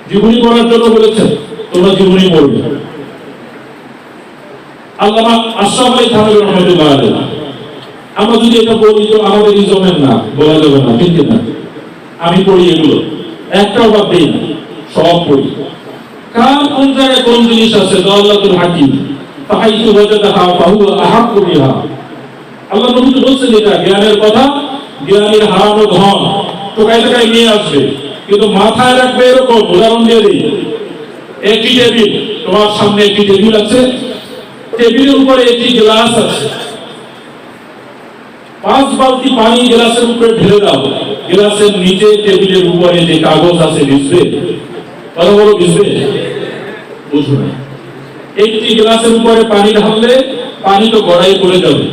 জীবনী পড়ার জন্য বলেছেন, তোমরা জীবনী পড়বে। আল্লামা আশরাফ আলী থানভী রাহমাতুল্লাহ আলাইহি, আমরা যদি এটা বলি তো আমাদের ইজমের না, বলা যাবে না, ঠিক না? আমি পড়ি এগুলো, একটাও বাদ দেই না, সব পড়ি। কার কোন জায়গায় কোন জিনিস আছে, দাওলাতুল হাকিম ফাহাইতু ওয়াজাদাহা ফাহুয়া আহাক্কু বিহা। আল্লাহ নবী তো বলছেন এটা জ্ঞানের কথা, জ্ঞানীর হারানো ধন টোকাই টোকাই নিয়ে আসবে, কিন্তু মাথায় রাখবে এরকম। উদাহরণ দিয়ে দিই, একটি টেবিল, তোমার সামনে একটি টেবিল আছে, টেবিলের উপরে একটি গ্লাস আছে, 5 বালতি পানি গ্লাসের উপরে ঢেলে দাও, গ্লাসের নিচে টেবিলের উপরে যে কাগজ আছে ভিজবে? কথা বলো, ভিজবে? বুঝবে না। একটি গ্লাসের উপরে পানি ঢাললে পানি তো গড়াই পড়ে যাবে।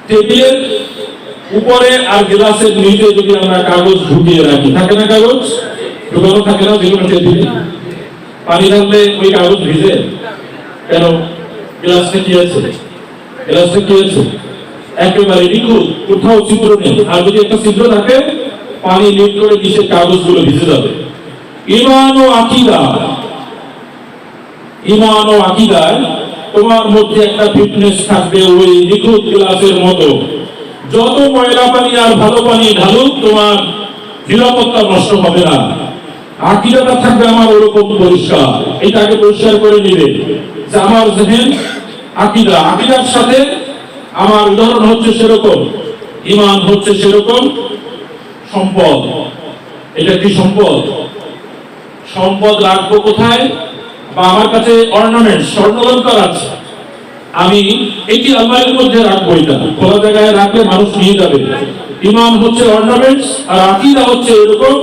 টেবিলের উপরে আর গ্লাসের নিচে যদি আমরা কাগজ ঢুকিয়ে রাখি, থাকে না কাগজ ঢুকানো থাকে না যেগুলো টেবিলে, পানি ঢাললে ওই কাগজ ভিজে কেন? গ্লাসটা কি আছে? গ্লাসটা কি আছে? একেবারে নিখুঁত, কোথাও ছিদ্র নেই। আর যদি একটা ছিদ্র থাকে, পানি লিক করে নিচে কাগজগুলো ভিজে যাবে। ঈমান ও আকীদা, ঈমান ও আকীদায় তোমার মধ্যে একটা ফিটনেস থাকবে ওই নিখুঁত গ্লাসের মতো। যত ময়লা পানি আর ভালো পানি ঢালুক, তোমার নিরাপত্তা নষ্ট হবে না। আকীদাটা থাকবে আমার ওরকম পরিষ্কার। এটাকে পরিষ্কার করে নিবে যে আমার যেহেন আকীদা, আকীদার সাথে আমার উদাহরণ হচ্ছে সেরকম, ঈমান হচ্ছে সেরকম, সম্পদ। এটা কি সম্পদ? সম্পদ রাখবো কোথায়? বা আমার কাছে অর্নামেন্ট, স্বর্ণালঙ্কার আছে, আমি এটি আলমারির মধ্যে রাখবো। এটা খোলা জায়গায় রাখলে মানুষ নিয়ে যাবে। ঈমান হচ্ছে অর্নামেন্টস, আর আকীদা হচ্ছে এরকম,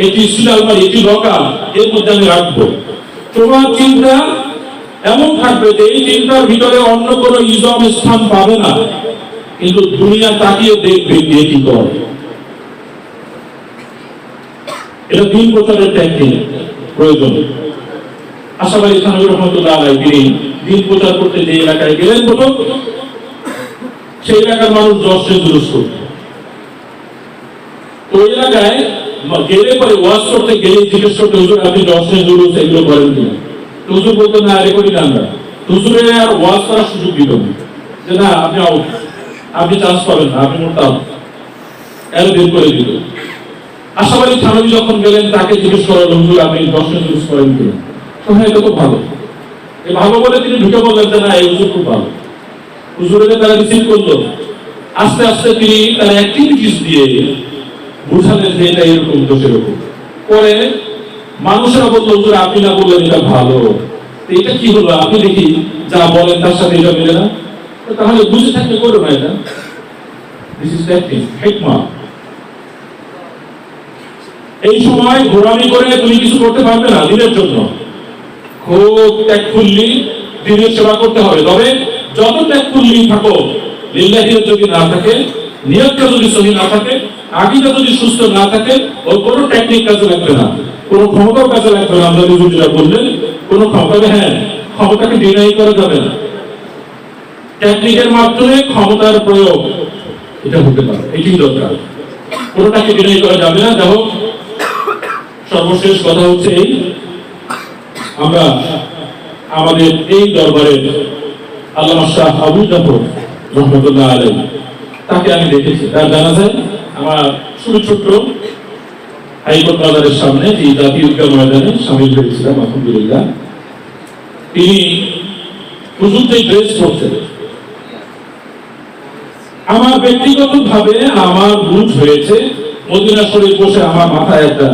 এটি সিল আলমারি, এটি লকার, এর মধ্যে আমি রাখবো। তোমার চিন্তা এমন থাকবে যে এই চিন্তার ভিতরে অন্য কোনো ইজম স্থান পাবে না, কিন্তু দুনিয়া তাকিয়ে দেখবে কে কি করে। এটা দিন প্রচারের টেকনিক প্রয়োজন। আশরাফ আলী থানভী রাহমাতুল্লাহ আলাইহি তিনি দিন প্রচার করতে যে এলাকায় গেলেন, প্রথম সেই এলাকার মানুষ জশ্নে জুলুস করত। ওই এলাকায় গেলে পরে ওয়াজ করতে গেলে জিজ্ঞেস করতে, হুজুর আপনি জশ্নে জুলুস এগুলো করেন কিনা? হুজুর বলতেন না, আরে করি না আমরা। হুজুরের আর ওয়াজ করার সুযোগ দিত না, যে না আপনি আউট, আপনি চান্স পাবেন না, আপনি মোরতাদ, এর বের করে দিত। আশরাফ আলী থানভী যখন গেলেন, তাকে জিজ্ঞেস করা হলো, হুজুর আপনি জশ্নে জুলুস করেন কিনা? হ্যাঁ, এটা তো ভালো। এই ভালো বলে তিনি ঢুকে বললেন যে না, এই হুজুর খুব ভালো। হুজুরকে তারা রিসিভ করলো। আস্তে আস্তে তিনি তার অ্যাক্টিভিটিস দিয়ে বুঝালেন যে এটা এরকম তো সেরকম। পরে মানুষেরা বলতো, হুজুর আপনি না বললেন এটা ভালো, এটা কি হলো? আপনি দেখি যা বলেন তার সাথে এটা মিলে না, তাহলে বুঝে থাকলে করো না এটা। দিস ইজ টেকনিক, হিকমা। এই সময় ঘোরামি করে তুমি কিছু করতে পারবে না দিনের জন্য। খুব ত্যাগফুল্লি দিনের সেবা করতে হবে। তবে যত ত্যাগফুল্লি থাকো, লিল্লাহি যদি না থাকে, নিয়তটা যদি সহি না থাকে, আকিদা যদি সুস্থ না থাকে, ওর কোনো টেকনিক কাজে লাগবে না, কোনো ক্ষমতাও কাজে লাগবে না। আমরা যেটা বললেন, কোনো ক্ষমতা, হ্যাঁ ক্ষমতাকে ডিনাই করা যাবে না, টেকনিকের মাধ্যমে ক্ষমতার প্রয়োগ এটা হতে পারে, এটি দরকার, কোনোটাকে ডিনাই করা যাবে না। দেখো সর্বশেষ কথা হচ্ছে এই, আমরা আমাদের এই দরবারের আল্লামা শাহ আবু জাফর রহমতুল্লাহ আলাইহি, তাকে আমি দেখেছি, তার জানাজায় আমার ছোট হাইকোর্ট বাজারের সামনে এই জাতীয় ঈদগাহ ময়দানে সামিল হয়েছিলাম। আলহামদুলিল্লাহ, তিনি হুজুরদের ড্রেস করতেন। আমার ব্যক্তিগত ভাবে আমার বুঝ হয়েছে, মদিনা শরীফ বসে আমার মাথায় একটা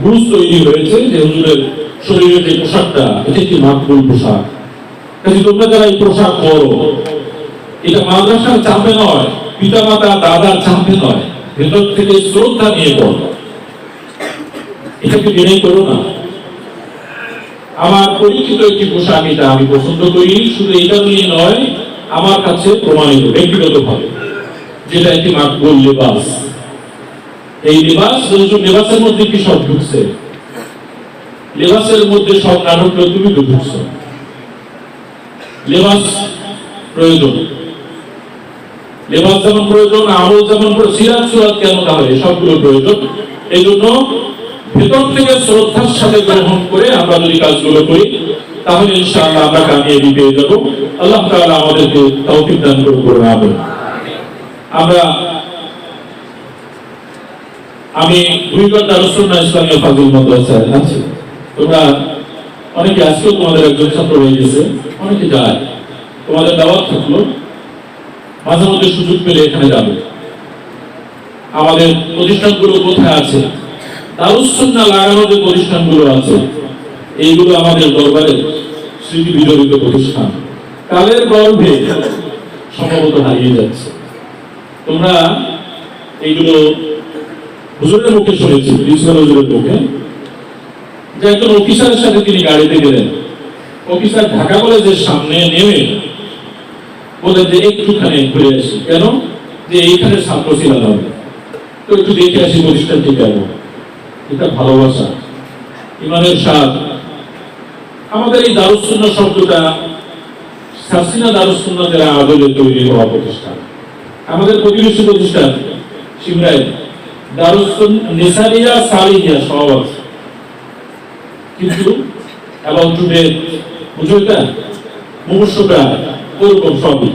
বুঝ তৈরি হয়েছে যে হুজুরের শরীরের যে পোশাকটা, এটা একটি মাকবুল পোশাক। কাজে তোমরা যারা এই পোশাক পরো, এটা মাদ্রাসার চাপে নয়, পিতা মাতা দাদার চাপে নয়, ভেতর থেকে শ্রদ্ধা নিয়ে পড়ো, এটাকে বিনয় করো না। আমার পরিচিত একটি পোশাক, এটা আমি পছন্দ করি, শুধু এটা নিয়ে নয়, আমার কাছে প্রমাণিত ব্যক্তিগত ভাবে, যেটা একটি মাকবুল লেবাস। এই লেবাস, লেবাসের মধ্যে কি সব ঢুকছে? লেবাসের মধ্যে সব নাটকটা তুমি তো ঢুকছো। লেবাস প্রয়োজন, লেবাস যেমন প্রয়োজন, আমল যেমন সিরাত সুরাত কেন, তাহলে সবগুলো প্রয়োজন। এই জন্য ভেতর থেকে শ্রদ্ধার সাথে গ্রহণ করে আমরা যদি কাজগুলো করি, তাহলে ইনশাআল্লাহ আমরা কামিয়াবি পেয়ে যাব। আল্লাহ তাআলা আমাদেরকে তৌফিক দান করুন। আমি ভুইগড় দারুস সুন্নাহ ইসলামিয়া ফাজিল মাদ্রাসায় আছি। তোমরা অনেকে আজকেও তোমাদের একজন ছাত্র হয়ে গেছে, অনেকে যায়, তোমাদের দাওয়াত থাকলো, মাঝে মধ্যে সুযোগ পেলে এখানে যাবে। আমাদের প্রতিষ্ঠানগুলো কোথায় আছে? দারুস সুন্নাহ লাগানো যে প্রতিষ্ঠানগুলো আছে, এইগুলো আমাদের দরবারের স্মৃতি বিজড়িত প্রতিষ্ঠান, কালের গর্ভে সম্ভবত হারিয়ে যাচ্ছে। তোমরা এইগুলো হুজুরের মুখে শুনেছি, প্রিন্সিপাল হুজুরের মুখে, যে একজন অফিসারের সাথে তিনি গাড়িতে গেলেন। অফিসার ঢাকা কলেজের সামনে নেমে বলেন যে একটুখানি ঘুরে আসি। কেন? যে এইখানে ছাত্র ছিলাম হবে, তো একটু দেখে আসি প্রতিষ্ঠানটি কেমন। এটা ভালোবাসা, ইমানের স্বাদ। আমাদের এই দারুস সুন্নাহ শব্দটা সাসিনা দারুস সুন্নাহের আদলে তৈরি হওয়া প্রতিষ্ঠান। আমাদের প্রতিবেশী প্রতিষ্ঠান সিমরাই দারুস সুন্নাহ নিসারিয়া সালিহিয়া সব আছে, কিন্তু অ্যাবাউট টুডে বুঝুটা মুমূর্ষটা ওরকম সবই।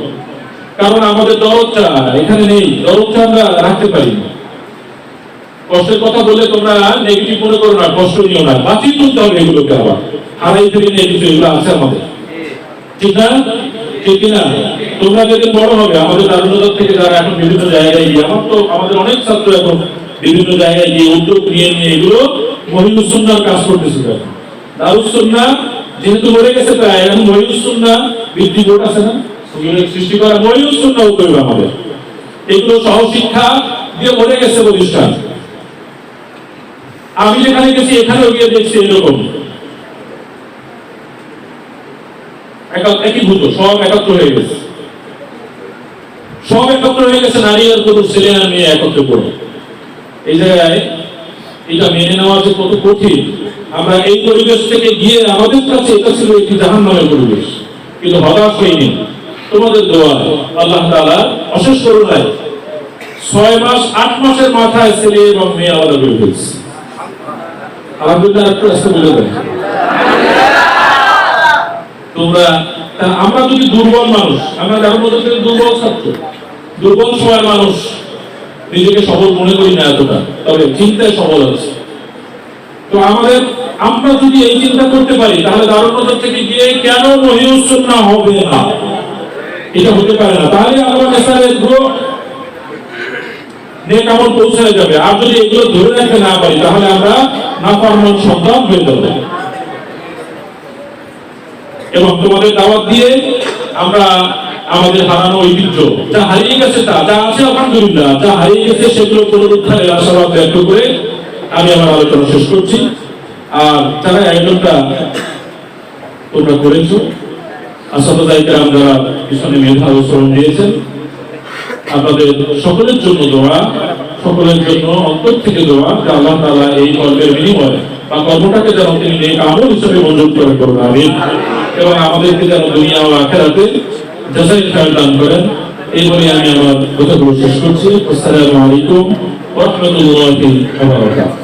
কারণ আমাদের দরদটা এখানে নেই, দরদটা আমরা রাখতে পারি না। কষ্টের কথা বলে তোমরা নেগেটিভ মনে করো না, কষ্ট নিও না, বাঁচিয়ে তুলতে হবে এগুলোকে। আবার হারাই ফেলি নেই কিছু, এগুলো আছে আমাদের, ঠিক না? ঠিক কিনা? তোমরা যেদিন বড় হবে, আমাদের দারুণাদার থেকে যারা এখন বিভিন্ন জায়গায় গিয়ে, আমাদের অনেক ছাত্র এখন বিভিন্ন জায়গায় গিয়ে উদ্যোগ নিয়ে এগুলো মহিউস সুন্নাহর কাজ করতেছে। দারুস সুন্নাহ যেহেতু মরে গেছে, প্রায় এখন মহিউস সুন্নাহ বৃদ্ধি বোর্ড আছে না, সৃষ্টি করা মহিউস সুন্নাহ উদ্যোগ আমাদের। এগুলো সহশিক্ষা দিয়ে মরে গেছে প্রতিষ্ঠান। আমি যেখানে গেছি এখানেও গিয়ে দেখছি এরকম একীভূত, সব একত্র হয়ে গেছে, সব একত্র হয়ে গেছে, নারী আর পুরুষ, ছেলে আর মেয়ে একত্র করে। এই জায়গায় এটা মেনে নেওয়া যে কত কঠিন। আমরা এই পরিবেশ থেকে গিয়ে আমাদের কাছে এটা ছিল একটি জাহান্নামের পরিবেশ, কিন্তু হতাশ হয়নি। তোমাদের দোয়া, আল্লাহ তাআলা অশেষ করুণায় 6 মাস 8 মাসের মাথায় ছেলে এবং মেয়ে আলাদা করে ফেলছে। আলহামদুলিল্লাহ, একটু আস্তে বলে দেন। তোমরা, আমরা যদি দুর্বল মানুষ, আমরা যার মধ্যে থেকে দুর্বল ছাত্র, দুর্বল সময়ের মানুষ, নিজেকে সবল মনে করি না এতটা, তবে চিন্তায় সবল আছে। তো আমরা যদি এই চিন্তা করতে পারি, তাহলে দারুণাদার থেকে গিয়ে কেন মহিউস সুন্নাহ হবে না? এটা হতে পারে না। তাহলে আমরা নেশারের গ্রোথ নেক আমল পৌঁছায় যাবে। আর যদি এগুলো ধরে রাখতে না পারি, তাহলে আমরা নাফরমান সন্তান হয়ে যাব। এবং তোমাদের দাওয়াত দিয়ে আমরা আমাদের হারানো ঐতিহ্য, যা হারিয়ে গেছে, যা আছে আলহামদুলিল্লাহ, যা হারিয়ে গেছে সেগুলো পুনরুদ্ধারের আশাবাদ ব্যক্ত করে আমি আমার আলোচনা শেষ করছি। আর যারা আয়োজনটা তোমরা করেছো, আসাদুল্লাহ ইকরাম যারা পিছনে মেধা ও শ্রম দিয়েছেন, আপনাদের সকলের জন্য দোয়া, সকলের জন্য অন্তর থেকে দোয়া যে আল্লাহ তাআলা এই কর্মের বিনিময়ে বা কর্মটাকে যেন তিনি নেক আমল হিসেবে মঞ্জুর করে করুন, আমিন। এবং আমাদেরকে যেন দুনিয়া ও আখিরাতে জাযায়ে খায়র দান করেন। এই বলে আমি আমার কথাগুলো শেষ করছি। আসসালামু আলাইকুম ওয়া রাহমাতুল্লাহি ওয়া বারাকাতুহু।